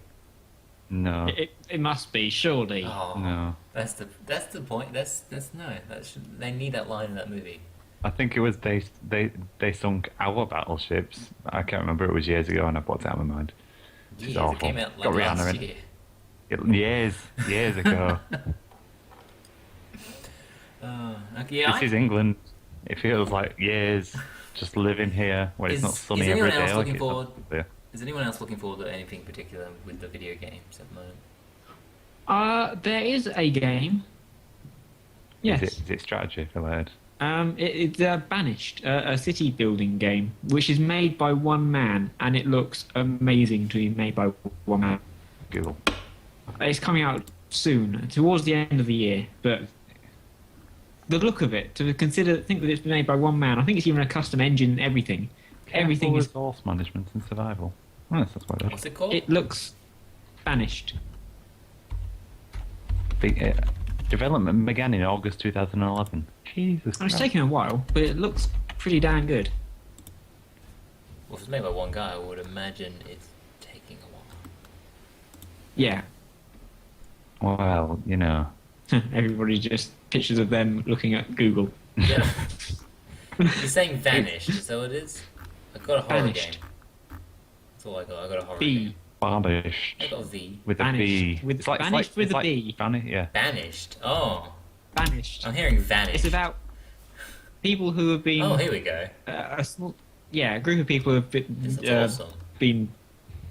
No, It must be, surely. Oh, no. that's the point. They need that line in that movie. I think it was they sunk our battleships. I can't remember. It was years ago, and I blocked it out of my mind. Which is Jeez, awful. it came out like Got Rihanna last in year. it. Years ago. Okay, yeah, This is England. It feels like years just living here when it's Is- not is sunny anyone every else day. Like looking it's forward- not there. Is anyone else looking forward to anything particular with the video games at the moment? There is a game. Yes. Is it strategy related? It's Banished, a city building game, which is made by one man, and it looks amazing to be made by one man. Google. It's coming out soon, towards the end of the year, but the look of it, think that it's been made by one man, I think it's even a custom engine and everything. Everything Careful is. resource management and survival. Oh, yes, that's what it is. What's it called? It looks Banished. Development began in August 2011. Jesus It's Christ. taken a while, but it looks pretty damn good. if it's made by one guy, I would imagine it's taking a while. Yeah. Well, you know. Everybody just pictures of them looking at Google. Yeah. You're saying Vanished, is that what it is? I got a horror Vanished. game. That's all I got. I got a horror B. game. Banished. I got a V. With a Banished. B. With- banished with a B. Yeah. Banished. Oh. Vanished. I'm hearing Vanished. It's about people who have been Oh, here we go. a small, a group of people who have This been, is awesome. been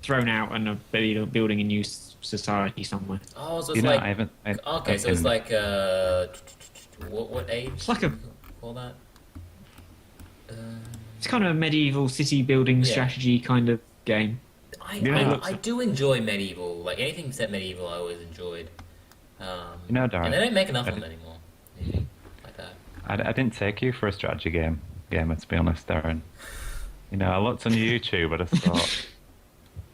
thrown out and are building a new society somewhere. Oh, so You it's know, like... I haven't. Okay, so it's like... What age? It's like a Call that? it's kind of a medieval city building Yeah. strategy kind of game. Yeah. I do enjoy medieval. Like, anything set medieval I always enjoyed. You know, Darren. And they don't make enough of them anymore. Really, like that. I didn't take you for a strategy gamer, to be honest, Darren. You know, I looked on YouTube, I just thought,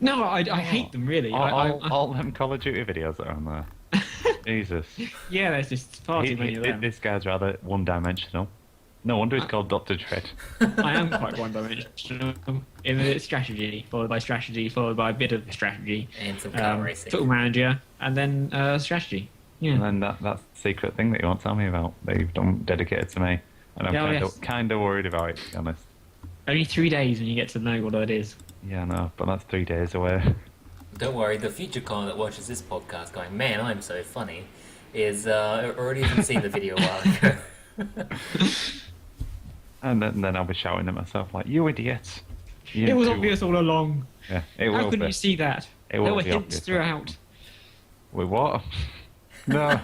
No, I hate them really. all them Call of Duty videos that are on there. Jesus. Yeah, there's just far too many of them. This guy's rather one-dimensional. No wonder he's called Dr. Dread. I am quite one-dimensional in the strategy, followed by strategy, followed by a bit of strategy, And some car racing. football manager, and then strategy. Yeah. And then that secret thing that you won't tell me about, that you've done dedicated to me. And I'm Oh, kind of worried about it, to be honest. Only 3 days when you get to know what it is. Yeah, no, but that's 3 days away. Don't worry, the future con that watches this podcast going, man, I'm so funny, is already even seen the video a while ago. And then I'll be shouting at myself like, "You idiots!" You It was two-" obvious all along. Yeah, it How will couldn't be. you see that? It There will were be hints obvious. throughout. Wait, what? No.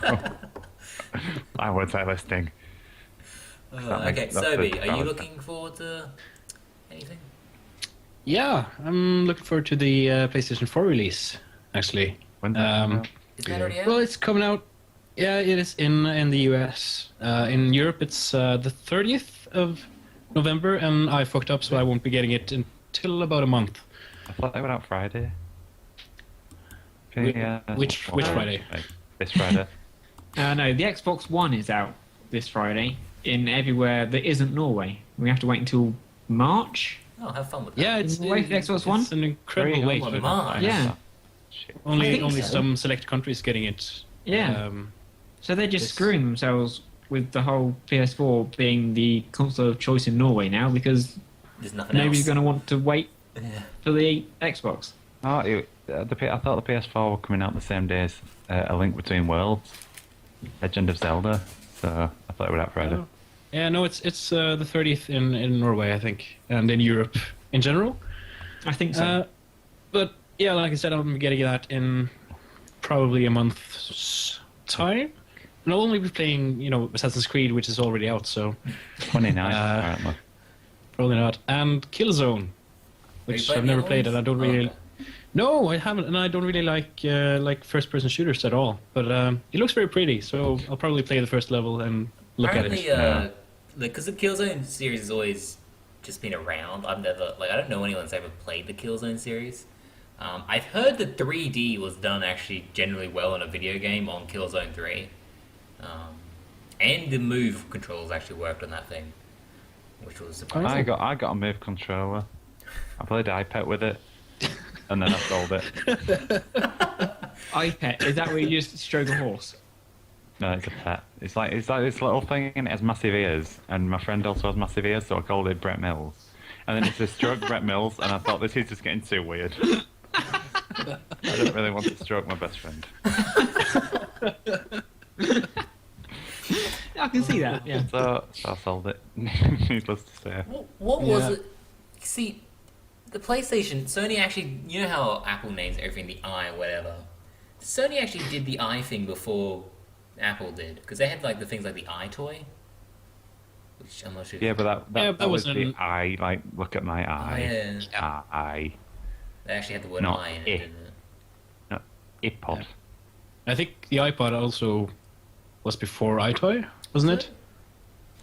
I wasn't listening. Okay, that's Sobye, the- are that you was- looking forward to anything? Yeah, I'm looking forward to the PlayStation 4 release, actually. When's that coming out? Is that already out? Well, it's coming out. Yeah, it is in the US. In Europe, it's the 30th of November, and I fucked up, so I won't be getting it until about a month. I thought they went out Friday. Which Friday? This Friday. No, the Xbox One is out this Friday in everywhere that isn't Norway. We have to wait until March. Oh, have fun with that. Yeah, it's Wait for the Xbox One? It's an incredible Very wait. good. but March. Yeah. Shit. I Only think so. some select countries getting it. Yeah. So they're just This- screwing themselves with the whole PS4 being the console of choice in Norway now because There's nothing nobody's else. going to want to wait Yeah. for the Xbox. Oh, I thought the PS4 were coming out the same day as A Link Between Worlds, Legend of Zelda. So I thought it would out Friday. Oh. Yeah, no, it's the 30th in Norway, I think, and in Europe in general. I think so. But yeah, like I said, I'm getting that in probably a month's time. And I'll only be playing, Assassin's Creed, which is already out, so 29, Uh, apparently. probably not. And Killzone, which I've never played, and I don't really. No, I haven't, and I don't really like first-person shooters at all. But it looks very pretty, so I'll probably play the first level and look Apparently, at it. because the Killzone series has always just been around. I don't know anyone's ever played the Killzone series. I've heard that 3D was done actually generally well in a video game on Killzone 3. And the move controls actually worked on that thing, which was surprising. I got a Move controller. I played iPad with it, and then I sold it. iPet, is that where you just stroke a horse? No, it's a pet. It's like this little thing, and it has massive ears. And my friend also has massive ears, so I called it Brett Mills. And then it says stroke Brett Mills, and I thought this is just getting too weird. I don't really want to stroke my best friend. I can see that, yeah. So I sold it. Needless to say. What was Yeah. it? See, the PlayStation, Sony actually, you know how Apple names everything the I or whatever? Sony actually did the I thing before Apple did, because they had like the things like the I toy, which I'm not sure. Yeah, but that that was was the an- eye. Like, look at my Oh, eye. yeah. Eye. They actually had the word Not I in it, it. didn't it? No, iPod. I think the iPod also was before iToy, wasn't it?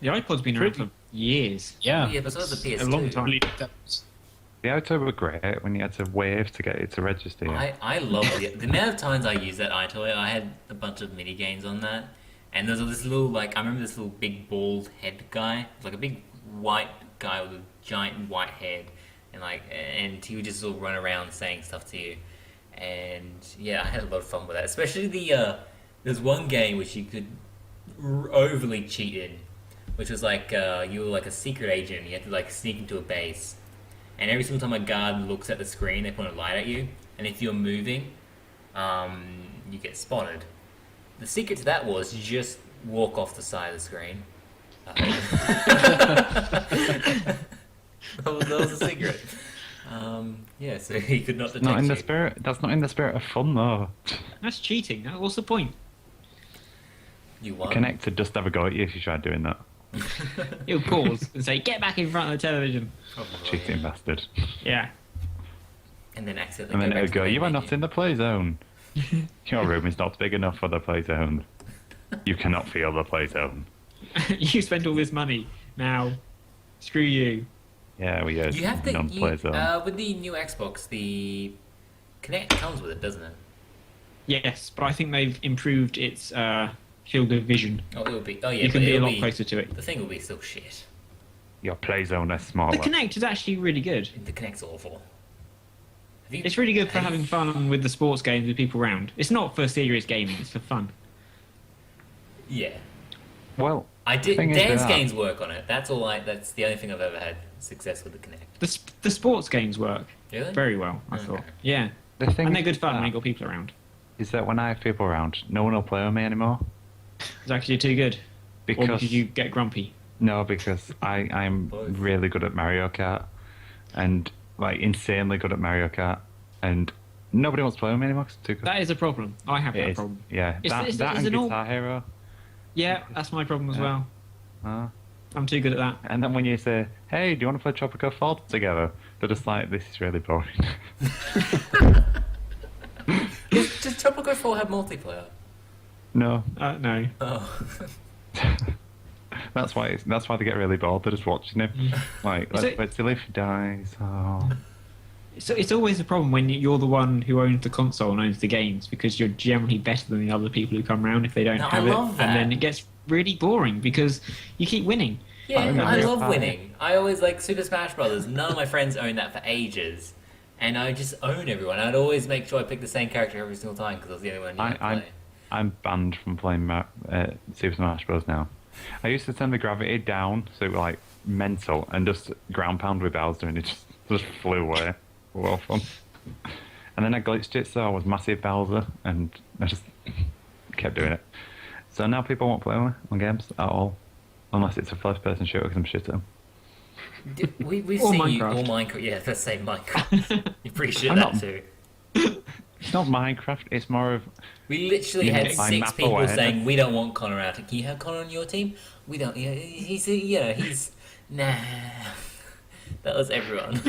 The iPod's been around for years. Yeah. Yeah, but so was the PS2. A long time. The iToy were great when you had to wave to get it to register. I love the amount of times I used that iToy. I had a bunch of mini games on that, and there's this little I remember this little big bald head guy, like a big white guy with a giant white head, and he would just sort of run around saying stuff to you, and yeah, I had a lot of fun with that. Especially there's one game which you could overly cheat in, which was like you were like a secret agent. And you had to like sneak into a base, and every single time a guard looks at the screen, they point a light at you, and if you're moving, you get spotted. The secret to that was you just walk off the side of the screen. That was the secret. Yeah, so he could not detect Not in the you. spirit. That's not in the spirit of fun, though. That's cheating. What's the point? You won. Connect would just have a go at you if you tried doing that. He'll pause and say, "Get back in front of the television." Probably, Cheating yeah. bastard. Yeah. And then accidentally. And then go it back would to go, the you are main not menu. in the play zone. Your room is not big enough for the play zone. You cannot feel the play zone. You spent all this money. Now, screw you. Yeah, we use You have to non-play zone. with the new Xbox, the Kinect comes with it, doesn't it? Yes, but I think they've improved its field of vision. Oh, it will be. Oh yeah, You can but be a it'll lot closer to it. The thing will be still shit. Your play zone is smaller. The Kinect is actually really good. The Kinect's awful. Have you, It's really good for have you- having fun with the sports games with people around. It's not for serious gaming, it's for fun. Yeah, Well, I did. thing is Dance with that- games work on it. That's all. That's the only thing I've ever had success with the Kinect. The sports games work Really? very well, I Okay. thought. Yeah. the thing And they're good fun with when that you've got people around. is that when I have people around, no one will play with me anymore. It's actually too good. Or Because because you get grumpy. no, because I'm Both. really good at Mario Kart, and like insanely good at Mario Kart, and nobody wants to play with me anymore 'cause it's too good. That is a problem. I have It that is- problem. Yeah, It's that and an all- Guitar Hero. Yeah, that's my problem as Yeah. well. Uh, I'm too good at that. and then when you say, "Hey, do you want to play Tropical Fault together?" They're just like, "This is really boring." Does Tropical 4 have multiplayer? No, No. Oh. that's why they get really bored. They're just watching him. Like, Is let's it- wait till he dies. Oh. So it's always a problem when you're the one who owns the console and owns the games because you're generally better than the other people who come around if they don't No, I have it. love that. And then it gets really boring because you keep winning. Yeah, remember I it. love winning. I always like Super Smash Brothers. None of my friends owned that for ages, and I just own everyone. I'd always make sure I pick the same character every single time because I was the only one who knew how to play. I'm banned from playing Super Smash Bros. Now. I used to turn the gravity down so it was like mental and just ground pound with Bowser and it just flew away. Well fun. And then I glitched it so I was massive Bowser and I just kept doing it. So now people won't play with me on games at all. Unless it's a first person shooter because I'm shit at them. We've Or seen you Minecraft. all Minecraft. Yeah, let's say Minecraft. You're pretty shit I'm at that not- too. It's not Minecraft, it's more of We literally You had make my 6 map people awareness. saying we don't want Connor out. Can you have Connor on your team? We don't. Yeah, he's nah. That was everyone.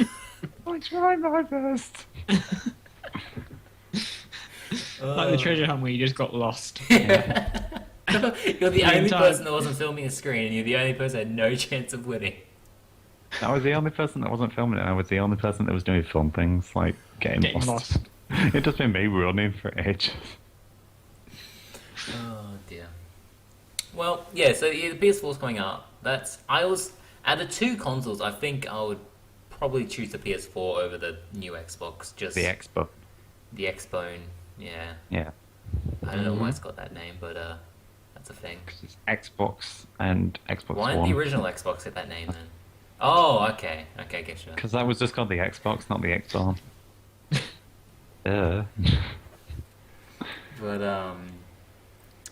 I tried my best. Like the treasure hunt where you just got lost. You're the only time. person that wasn't filming a screen, and you're the only person that had no chance of winning. I was the only person that wasn't filming it. I was the only person that was doing fun things like getting lost. It just been me running for ages. Oh dear. Well, yeah. So yeah, the PS4's coming out. I was out of 2 consoles. I think I would probably choose the PS4 over the new Xbox. Just The Xbox. the Xbone. Yeah. Yeah. I don't know why it's got that name, but that's a thing. 'Cause it's Xbox and Xbox Why didn't One. the original Xbox get that name then? Oh, okay. Okay, get you. Because that was just called the Xbox, not the Xbone. But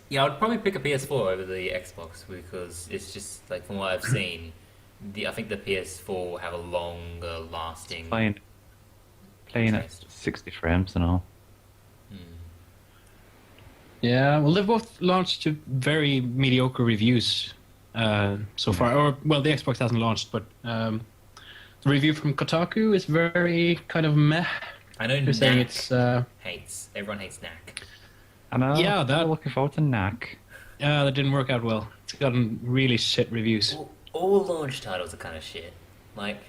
yeah, I'd probably pick a PS4 over the Xbox because it's just like from what I've seen, I think the PS4 will have a longer lasting. Playing at Interest. 60 frames and all. Yeah, well, they've both launched to very mediocre reviews so far. Or, well, the Xbox hasn't launched, but the review from Kotaku is very kind of meh. I know They're saying Knack it's hates. Everyone hates Knack. I know. Yeah, that- I'm looking forward to Knack. that didn't work out well. It's gotten really shit reviews. All launch titles are kind of shit. Like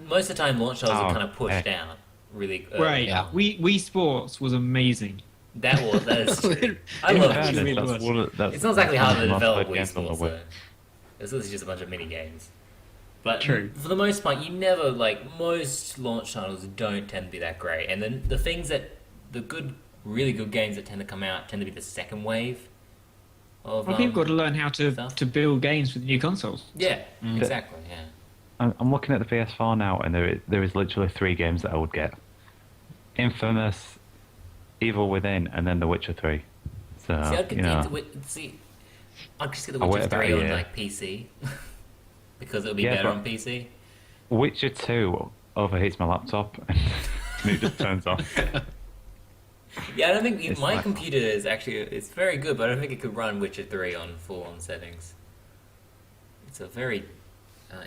most of the time, launch titles are kind of pushed out really early. Right. Yeah. Wii Sports was amazing. That is true. I In love fairness, it. really That's was. one of- that's It's not exactly one hard of to the most develop played Wii games on the Sports Wii. though. This is just a bunch of mini games. But True. for the most part, you never like most launch titles don't tend to be that great, and then the things that the good, really good games that tend to come out tend to be the second wave of. Well, people got to learn how stuff. to build games with new consoles. Yeah, exactly. Yeah. I'm looking at the PS4 now, and there is literally 3 games that I would get: Infamous, Evil Within, and then The Witcher 3. So See, I'd you know, I'd just get The I'll Witcher wait about 3 a on year. like PC because it'll be Yeah, better but- on PC. Witcher 2 overheats my laptop, and it just turns off. Yeah, I don't think It's my like- computer is actually it's very good, but I don't think it could run Witcher 3 on full-on settings. It's a very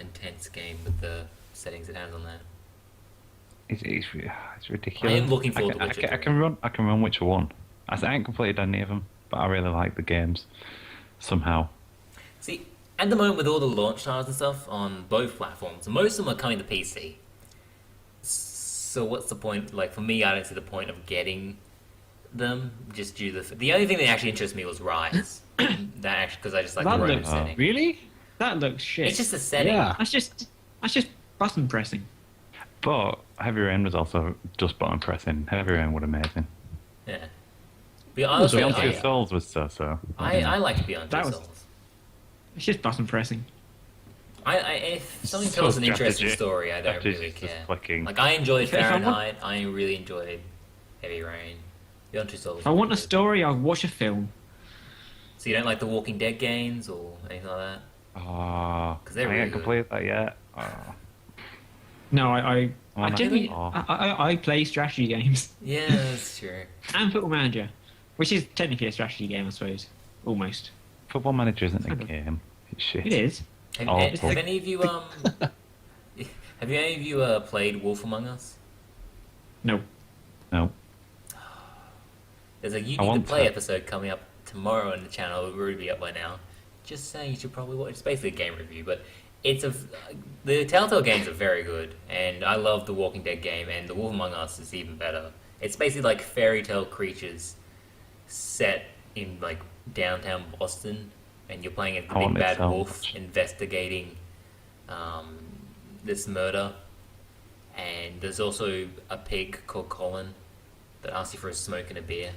intense game with the settings it has on that. It's ridiculous. I am looking forward to I Witcher can, I 3. can run Witcher 1. I ain't completed any of them, but I really like the games somehow. See, at the moment with all the launch titles and stuff on both platforms, most of them are coming to PC. So what's the point? Like for me, I don't see the point of getting them just due to the only thing that actually interests me was Rise. That actually because I just like That the looks- setting. Really? That looks shit. It's just the setting. Yeah. That's just button pressing. But Heavy Rain was also just button pressing. Heavy Rain was amazing. Yeah. But honestly, Beyond Two I Souls was so. like Beyond Two That was- Souls. It's just button pressing. If something So tells an interesting strategy. story, I don't Strategy's really just care. clicking. Like I enjoyed If I want- Fahrenheit. I really enjoyed Heavy Rain. Beyond Two Souls. If I want a was good. story, I'll watch a film. So you don't like the Walking Dead games or anything like that? Oh, 'Cause they're I really ain't good. completed that yet. Oh. No, I Oh, genuinely, oh. I play strategy games Yeah, that's true. and Football Manager, which is technically a strategy game, I suppose. Almost. Football Manager isn't a Kind of. game. It's shit. It is. Have, Oh, have fuck. any of you have any of you played Wolf Among Us? No. No. There's a You I Need to want Play to. episode coming up tomorrow on the channel. It will already be up by now. Just saying, you should probably watch. It's basically a game review, but the Telltale games are very good, and I love the Walking Dead game, and the Wolf Among Us is even better. It's basically like fairy tale creatures set in like downtown Boston, and you're playing as the I want big it bad so wolf much. investigating this murder. And there's also a pig called Colin that asks you for a smoke and a beer.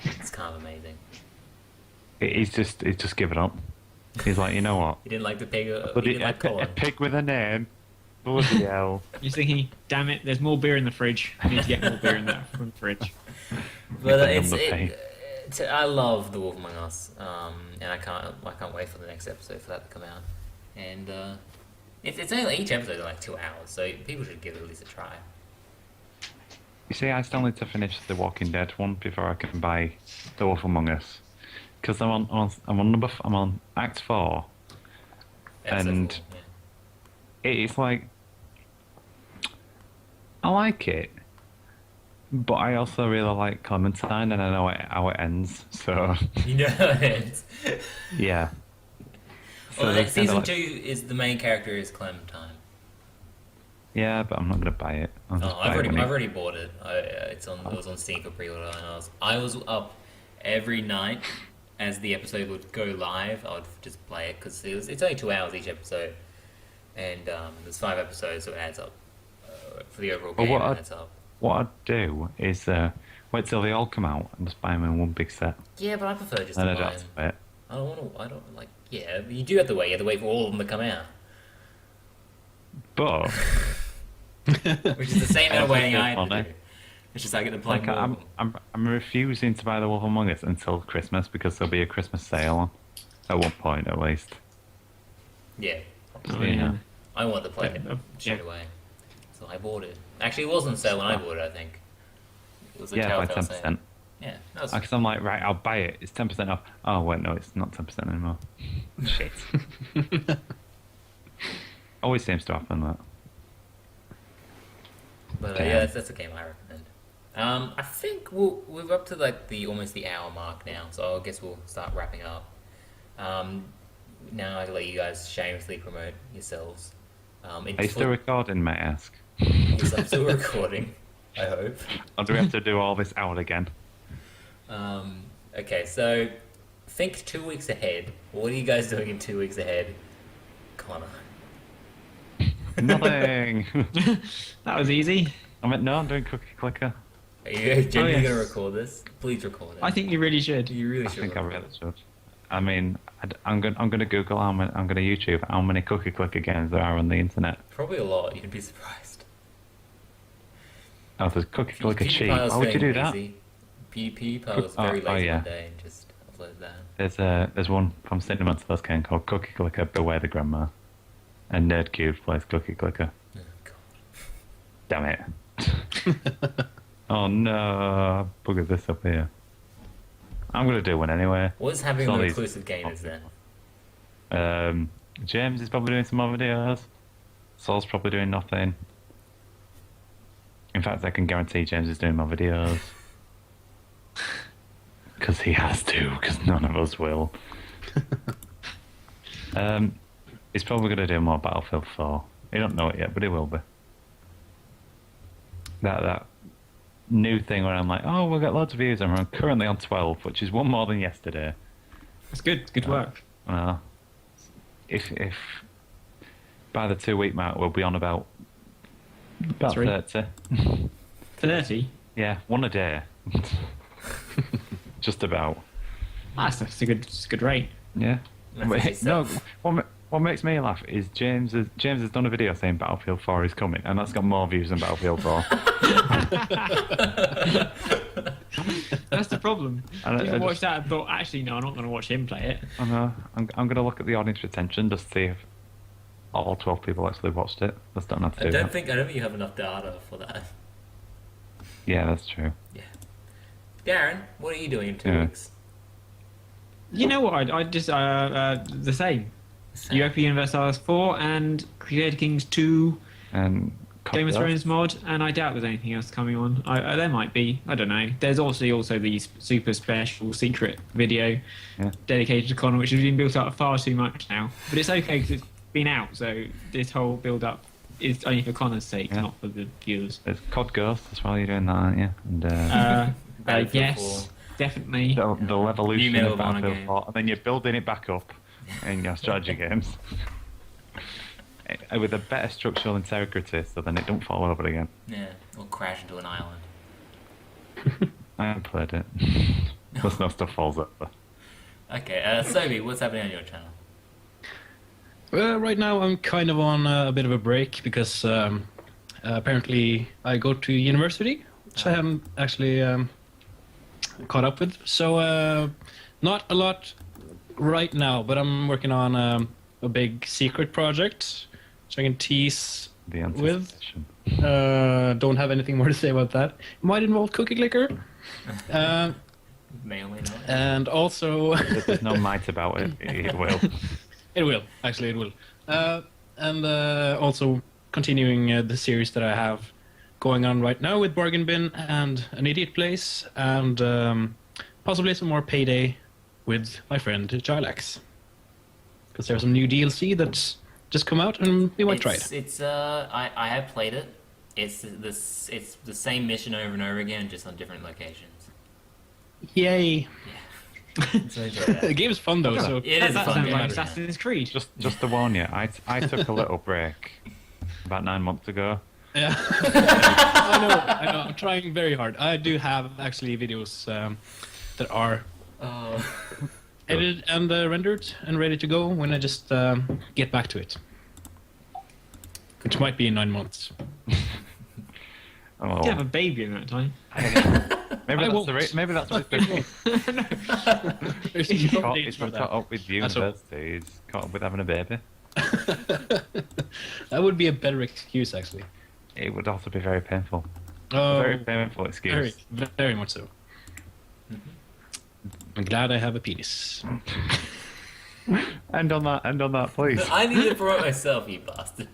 It's kind of amazing. He's just given up. He's like, you know what? You didn't like the pig? You Bloody, didn't like a Colin? pig with a name. Bloody hell. You're thinking, damn it, there's more beer in the fridge. I need to get more beer in that from the fridge. But It's a number pig. I love The Wolf Among Us, and I can't wait for the next episode for that to come out. And it's only like, each episode is like 2 hours, so people should give it at least a try. You see, I still need to finish the Walking Dead one before I can buy The Wolf Among Us. Because I'm on Act 4. Episode And- 4, yeah. It's like, I like it, but I also really like Clementine, and I know how it ends. So You know how it ends. yeah. Well, that's kinda season like- 2 is the main character is Clementine. Yeah, but I'm not gonna buy it. I'll just Oh, buy it when I've already bought it. It was on Steam for pre-order, and I was up every night as the episode would go live. I would just play it because it's only 2 hours each episode, and there's 5 episodes, so it adds up for the overall Well, game. what It I- adds up. What I'd do is wait till they all come out and just buy them in one big set, Yeah, but I prefer just and to then buy that's them. it. I don't want to. I don't like. Yeah, you do have to wait. You have to wait for all of them to come out, But which is the same amount of waiting I have to Funny. do. It's just I get to play like more. of I'm them. refusing to buy The Wolf Among Us until Christmas because there'll be a Christmas sale on, at one point at least. Yeah, Oh, Yeah. yeah. I want to play Yeah, it straight yeah. away, so I bought it. Actually, it wasn't on sale when I bought it. I think it was a Yeah, by Telltale 10%. sale. Yeah, that was Because I'm like, right, I'll buy it. It's 10% off. Oh wait, no, it's not 10% anymore. Shit. Always seems to happen that. But Damn. yeah, that's a game I recommend. I think we're up to like almost the hour mark now, so I guess we'll start wrapping up. Now I can let you guys shamelessly promote yourselves. Are you still recording, may I ask? Yes, I'm still recording. I hope. Or do we have to do all this out again? Okay, so think 2 weeks ahead. What are you guys doing in 2 weeks ahead? Connor? Nothing. That was easy. I'm doing Cookie Clicker. Are you genuinely yes. going to record this? Please record it. I think you really should. you really I should. think I record really should. I mean, I'm going to Google I'm going to YouTube how many Cookie Clicker games there are on the internet. Probably a lot. You'd be surprised. Oh, there's Cookie Clicker cheap. PewDiePie was Why would you do feeling that? lazy. PewDiePie was very lazy yeah. one day and just uploaded that. There's one from Cinnamon Toast King called Cookie Clicker Beware the Grandma. And Nerd Cube plays Cookie Clicker. Oh, God. Damn it. Oh no, buggered this up here. I'm going to do one anyway. What's happening Some with of exclusive these- gamers then? James is probably doing some more videos. Saul's probably doing nothing. In fact, I can guarantee James is doing more videos. Because he has to, because none of us will. He's probably going to do more Battlefield 4. He don't know it yet, but he will be. That new thing where I'm like, oh, we'll get loads of views, and we're currently on 12, which is one more than yesterday. That's good. Good work. Well, if by the 2-week mark we'll be on about 3. 30. 30. Yeah, one a day. Just about. That's a good rate. Yeah. That's But, what he no, said. what makes me laugh is James has done a video saying Battlefield 4 is coming, and that's got more views than Battlefield 4. That's the problem. And I People watched just- that and thought, actually, no, I'm not going to watch him play it. I know. I'm going to look at the audience retention just to see if all 12 people actually watched it. That's not enough to I do don't that. think you have enough data for that. Yeah, that's true. Yeah. Darren, what are you doing in 2 Yeah. weeks? You know what? I just the same. Same. Europa Universalis 4 and Crusader Kings 2, And Game of Cop Thrones mod, and I doubt there's anything else coming on. There might be. I don't know. There's also the super special secret video Yeah. dedicated to Connor, which has been built up far too much now. But it's okay because it's been out, so this whole build-up is only for Connor's sake, Yeah. not for the viewers. There's COD Ghost as well. You're doing that, aren't you? And Battlefield Yes, definitely. the evolution Medal of of Honor Battlefield game. 4, and then you're building it back up in your strategy games with a better structural integrity, so then it don't fall over again. Yeah, or crash into an island. I haven't played it. Plus, no stuff falls over. Okay, Sobye, what's happening on your channel? Well, right now I'm kind of on a bit of a break because apparently I go to university, which I haven't actually caught up with. So not a lot right now, but I'm working on a big secret project, which I can tease The with. anticipation. Don't have anything more to say about that. Might involve Cookie Clicker. May or may not. And also... There's no might about it. It will. It will. Actually, it will. And also continuing the series that I have going on right now with Bargain Bin and An Idiot Place, and possibly some more Payday with my friend Jarlax. Because there's some new DLC that's just come out, and we might try it. I have played it. It's the same mission over and over again, just on different locations. Yay! So enjoy that. The game is fun though, so It is a That fun sounds game. like Assassin's Creed. Just to warn you, I took a little break about 9 months ago. yeah. I know. I'm trying very hard. I do have actually videos that are Oh. edited and rendered and ready to go when I just get back to it. Which might be in 9 months. Oh, You have a baby in that time. maybe I that's won't. maybe that's what it's been. There's He's no caught, dates he's for been caught that. up with That's all. university. He's caught up with having a baby. That would be a better excuse, actually. It would also be very painful. Oh, Very painful excuse. very much so. I'm glad I have a penis. End on that, please. I need to promote myself, you bastard.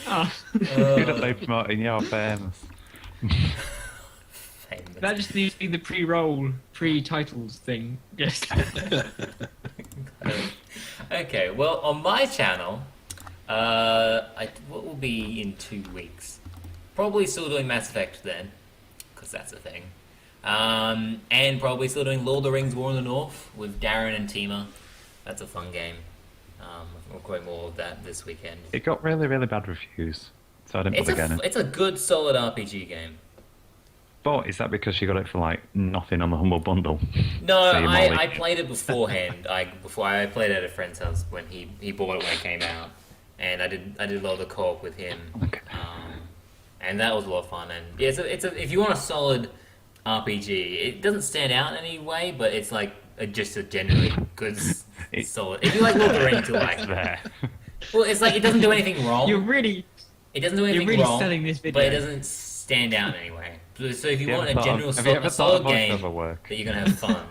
Oh, Good at they promoting your famous. Famous. that just needs to be the pre-roll, pre-titles thing. Yes. Okay, well, on my channel, what will be in 2 weeks? Probably still doing Mass Effect then, because that's a thing. And probably still doing Lord of the Rings War in the North with Darren and Tima. That's a fun game. I'm recording more of that this weekend. It got really, really bad reviews, so I didn't bother getting it. It's a good, solid RPG game. But is that because you got it for like nothing on the Humble Bundle? No, So you I played it beforehand. I played it at a friend's house when he bought it when it came out, and I did a lot of the co-op with him, Okay. and that was a lot of fun. And yeah, it's a if you want a solid RPG, it doesn't stand out in any way, but it's like just a generally good, solid. If you like Lord of the Rings, you like. There. Well, it's like it doesn't do anything wrong. It doesn't do anything really wrong. selling this video. But it doesn't stand out in any way. So if you want a general have you ever solid thought of game voiceover work? that you're gonna have fun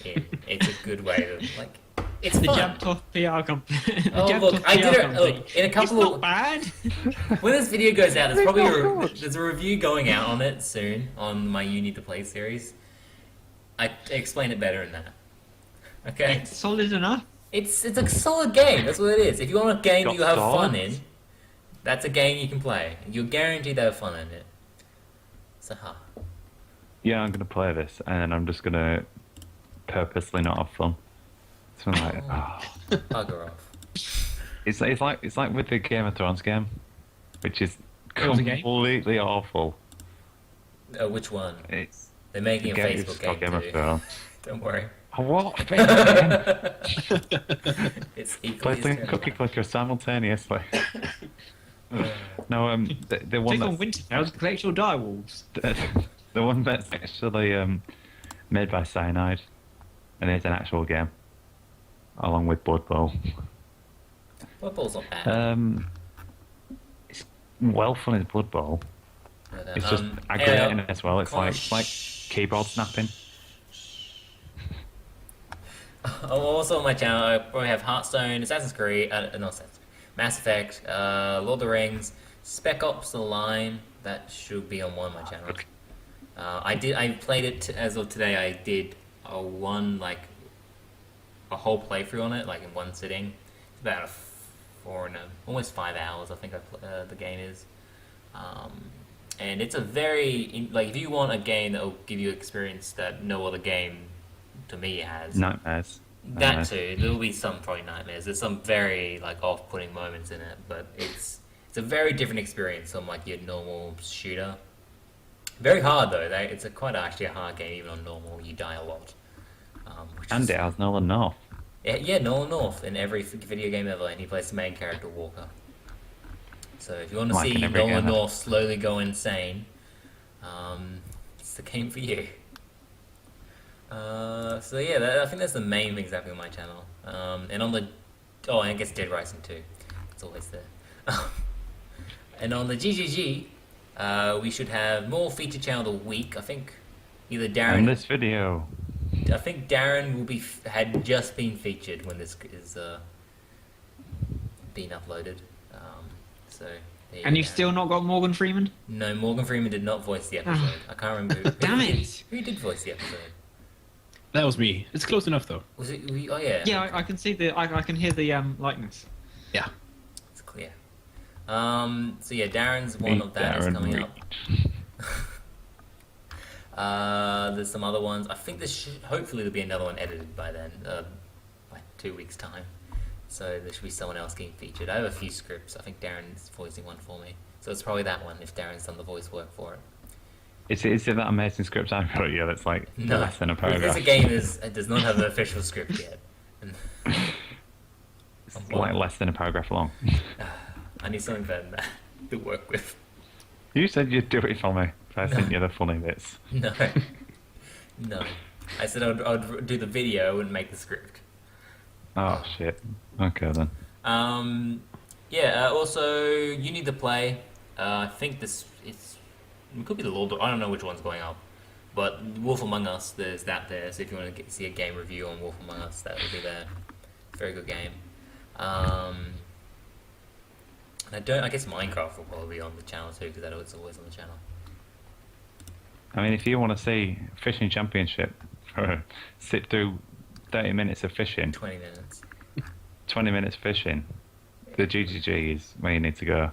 in, it's a good way to like. It's The fun. Jabtoth PR company. Oh look, I did it. Look, in a It's couple not of bad. when this video goes out, there's probably not good. there's a review going out on it soon on my You Need to Play series. I explain it better in that. Okay, It's solid enough. it's a solid game. That's what it is. If you want a game Got you have fun swords? in, that's a game you can play. You're guaranteed to have fun in it. So, Yeah, I'm gonna play this, and I'm just gonna purposely not have fun. So I'm like, bugger off. it's like with the Game of Thrones game, which is It was a game? completely awful. Which one? It's They're making a the game, it's Facebook called game Game of too. Thrones. Don't worry. Oh, what? Facebook game? It's equally Play as Cookie terrible. Clicker simultaneously. No, the one Take on that's Winterfell to collect your direwolves. the one that's actually made by Cyanide, and it's an actual game, along with Blood Bowl. Blood Bowl's not bad. It's well fun as Blood Bowl. But, It's just aggravating as well. It's like keyboard snapping. Also on my channel, I probably have Hearthstone, Assassin's Creed, not Assassin's Creed, Mass Effect, Lord of the Rings, Spec Ops: The Line. That should be on one of my channels. I played it as of today. I did a whole playthrough on it, like in one sitting. It's about almost 5 hours. I think the game is. And it's a very like if you want a game that will give you experience that no other game to me has. Nightmares. That too. There will be some probably nightmares. There's some very like off-putting moments in it, but it's a very different experience from like your normal shooter. Very hard though. It's actually a hard game even on normal. You die a lot. And it has Nolan North. Yeah, Nolan North in every video game ever, and he plays the main character Walker. So if you want to Like see in every Nolan game. North slowly go insane, it's the game for you. So yeah, I think that's the main things happening on my channel. And on the and I guess Dead Rising 2. It's always there. And on the GGG, we should have more feature channel a week. I think either In Darren. this video, I think Darren will had just been featured when this is being uploaded. So. there And you you've go. still not got Morgan Freeman? No, Morgan Freeman did not voice the episode. I can't remember. Damn it. Who did voice the episode? That was me. It's close enough though. Was it? Oh yeah. Yeah, I can see I can hear the likeness. Yeah. It's clear. So yeah, Darren's one of that is Darren coming Reed. up. There's some other ones. I think hopefully there'll be another one edited by then, like 2 weeks time. So there should be someone else getting featured. I have a few scripts. I think Darren's voicing one for me. So it's probably that one if Darren's done the voice work for it. Is it that amazing script I wrote you that's like No, less than a because paragraph? the game does not have an official script yet. And It's like less than a paragraph long. I need something better than that to work with. You said you'd do it for me. I sent you the funny bits. No. No. I said I'd do the video and make the script. Oh shit. Okay then. Also, you need to play. I think it could be the Lord. I don't know which one's going up, but Wolf Among Us. There's that there. So if you want to see a game review on Wolf Among Us, that will be there. Very good game. And I guess Minecraft will probably be on the channel too because I know it's always on the channel. I mean, if you want to see fishing championship, sit through 30 minutes of fishing, 20 minutes. 20 minutes fishing, the GGG is where you need to go.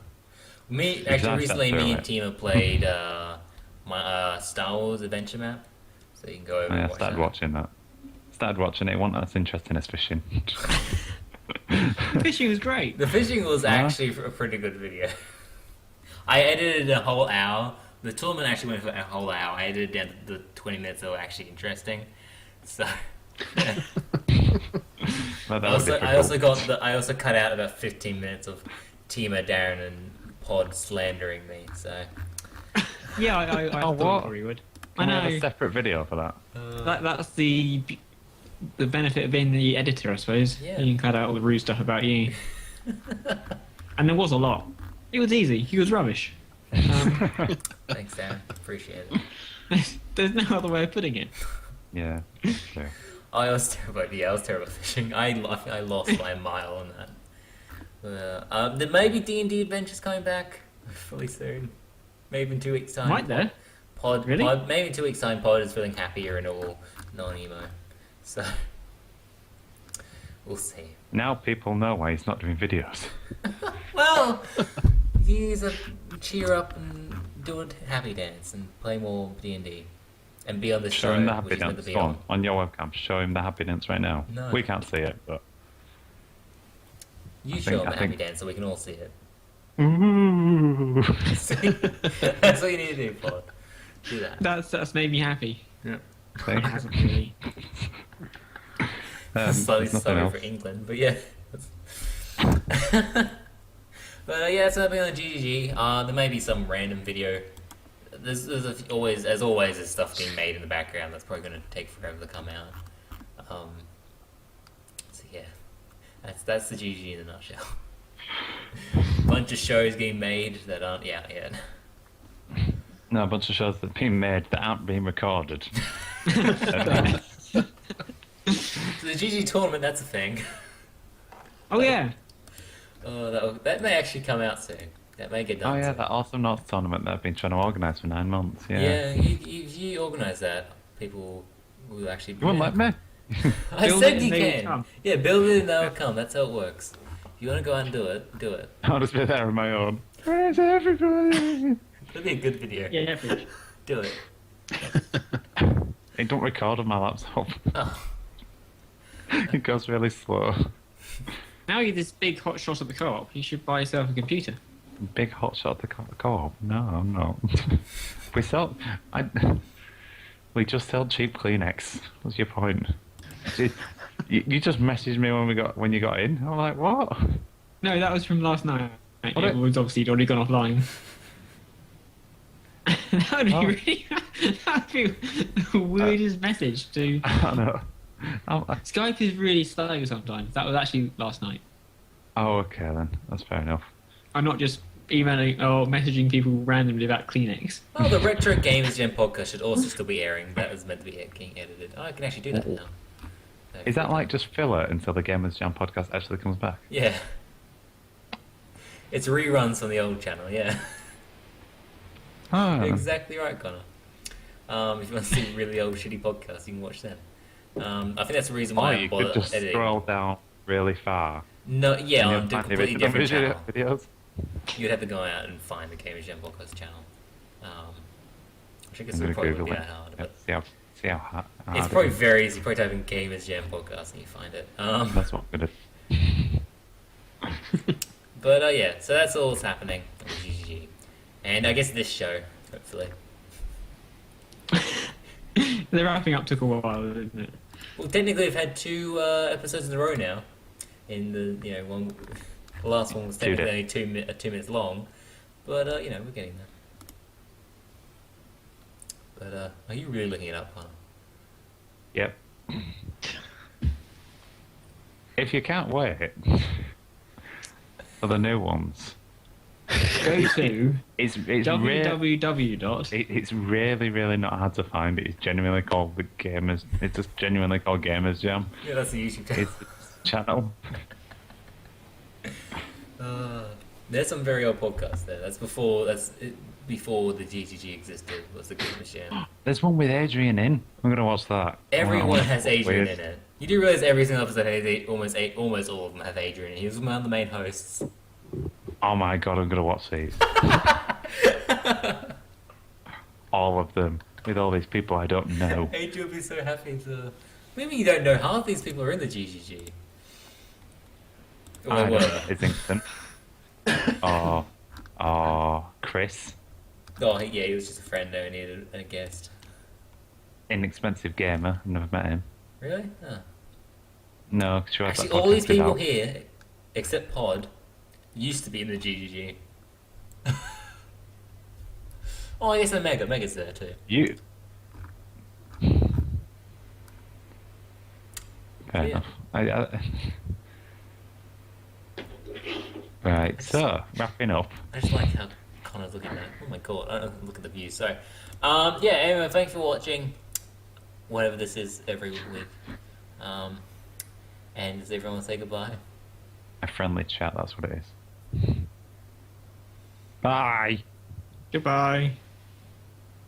Recently, me and team. Tima played my Star Wars Adventure Map, so you can go over and I watch started that. watching that. Started watching it. It wasn't as interesting as fishing. Fishing was great. The fishing was actually a pretty good video. I edited a whole hour. The tournament actually went for a whole hour. I edited down to the 20 minutes that were actually interesting. So. Well, that I also cut out about 15 minutes of Timo, Darren, and Pod slandering me. So. Yeah, I what? thought we would. I Can we have know. a separate video for that? That's the benefit of being the editor, I suppose. Yeah. You can cut out all the rude stuff about you. And there was a lot. It was easy. He was rubbish. Thanks, Darren. Appreciate it. There's no other way of putting it. Yeah. Sure. I was terrible. Yeah, I was terrible at fishing. I lost by a mile on that. There may be D&D Adventures coming back hopefully soon. Maybe in 2 weeks' time. Right there. Pod, Really? maybe in 2 weeks' time, Pod is feeling happier and all non-emo. So, we'll see. Now people know why he's not doing videos. Well, use a cheer up and do a happy dance and play more D&D. And be on the Show show, him the which happy is meant to dance. be Go on your webcam. Show him the happy dance right now. No. We can't see it, but. You I show think- him I the happy think- dance so we can all see it. Ooh. See? That's what you need to do, Pod. Do that. That's made me happy. Yeah. It hasn't really. Slightly there's nothing sorry else. for England, but yeah. But yeah, so that'll be on the GGG. There may be some random video. There's always, as always, there's stuff being made in the background that's probably going to take forever to come out. So yeah, that's the GGG in a nutshell. Bunch of shows getting made that aren't out yet. No, a bunch of shows that are being made that aren't being recorded. So the GG tournament, that's a thing. Oh yeah. That may actually come out soon. That may get done. Oh yeah, soon. that Awesome Notes tournament that I've been trying to organise for 9 months. Yeah. Yeah, you organise that. People will actually. You won't let me? I Build said it you and they will can. come. Yeah, build it and they'll come. That's how it works. If you want to go out and do it, do it. I'll just be there on my own. Where's everybody? It'll be a good video. Yeah, yeah. Do it. It don't record on my laptop. Oh. It goes really slow. Now you're this big hot shot at the co-op. You should buy yourself a computer. Big hot shot to co-op. No, I'm not. we sell. We just sell cheap Kleenex. What's your point? You just messaged me when you got in. I'm like, what? No, that was from last night. What It was obviously already gone offline. That would be Oh. really. That'd be the weirdest message to. I know. Skype is really slow sometimes. That was actually last night. Oh, okay then. That's fair enough. I'm not just emailing or messaging people randomly about Kleenex. Oh, the Retro Gamers Jam podcast should also still be airing. That was meant to be getting edited. Oh, I can actually do that now. So, Is that like just filler until the Gamers Jam podcast actually comes back? Yeah. It's reruns from the old channel, yeah. Ah. Exactly right, Connor. If you want to see really old shitty podcasts, you can watch them. I think that's the reason Or why I you bother could just editing. scroll down really far. No, yeah, and on you'll a find the completely original different channel. videos. You'd have to go out and find the Gamers Jam podcast channel. Which I guess I'm would gonna probably Google be it. that hard, Yeah, but see how hard it's it probably is. very easy. You probably type in Gamers Jam podcast and you find it. That's what I'm gonna. But yeah, so that's all that's happening on GGG. And I guess this show, hopefully. The wrapping up took a while, didn't it? Well, technically, we've had 2 episodes in a row now. In the one, the last one was technically only 2 minutes long, but we're getting there. But are you really looking it up, Connor? Yep. If you can't wait for the new ones, Go to it's really www. it's really not hard to find. It's genuinely called the Gamers. It's just genuinely called Gamers Jam. Yeah, that's the YouTube channel. It's the channel. There's some very old podcasts there. That's before the GGG existed. Was the Gamers Jam? There's one with Adrian in. I'm gonna watch that. Everyone Wow. has Adrian Weird. in it. You do realize every single episode has almost all of them have Adrian. He was one of the main hosts. Oh my god, I'm gonna watch these. All of them with all these people I don't know. Adrian would be so happy to. Maybe you don't know half these people are in the GGG. We were. Islington. or Chris. Oh, yeah, he was just a friend only and a guest. Inexpensive gamer. Never met him. Really? Huh. No, sure. Actually, all these people here, except Pod, used to be in the GGG. Oh, I guess the Mega's there too. You. Fair Yeah. enough. Right, so wrapping up. I just like how Connor's looking at. Oh my god! I don't look at the view. Sorry. Yeah. Anyway, thanks for watching. Whatever this is every week. And does everyone say goodbye? A friendly chat. That's what it is. Bye. Goodbye.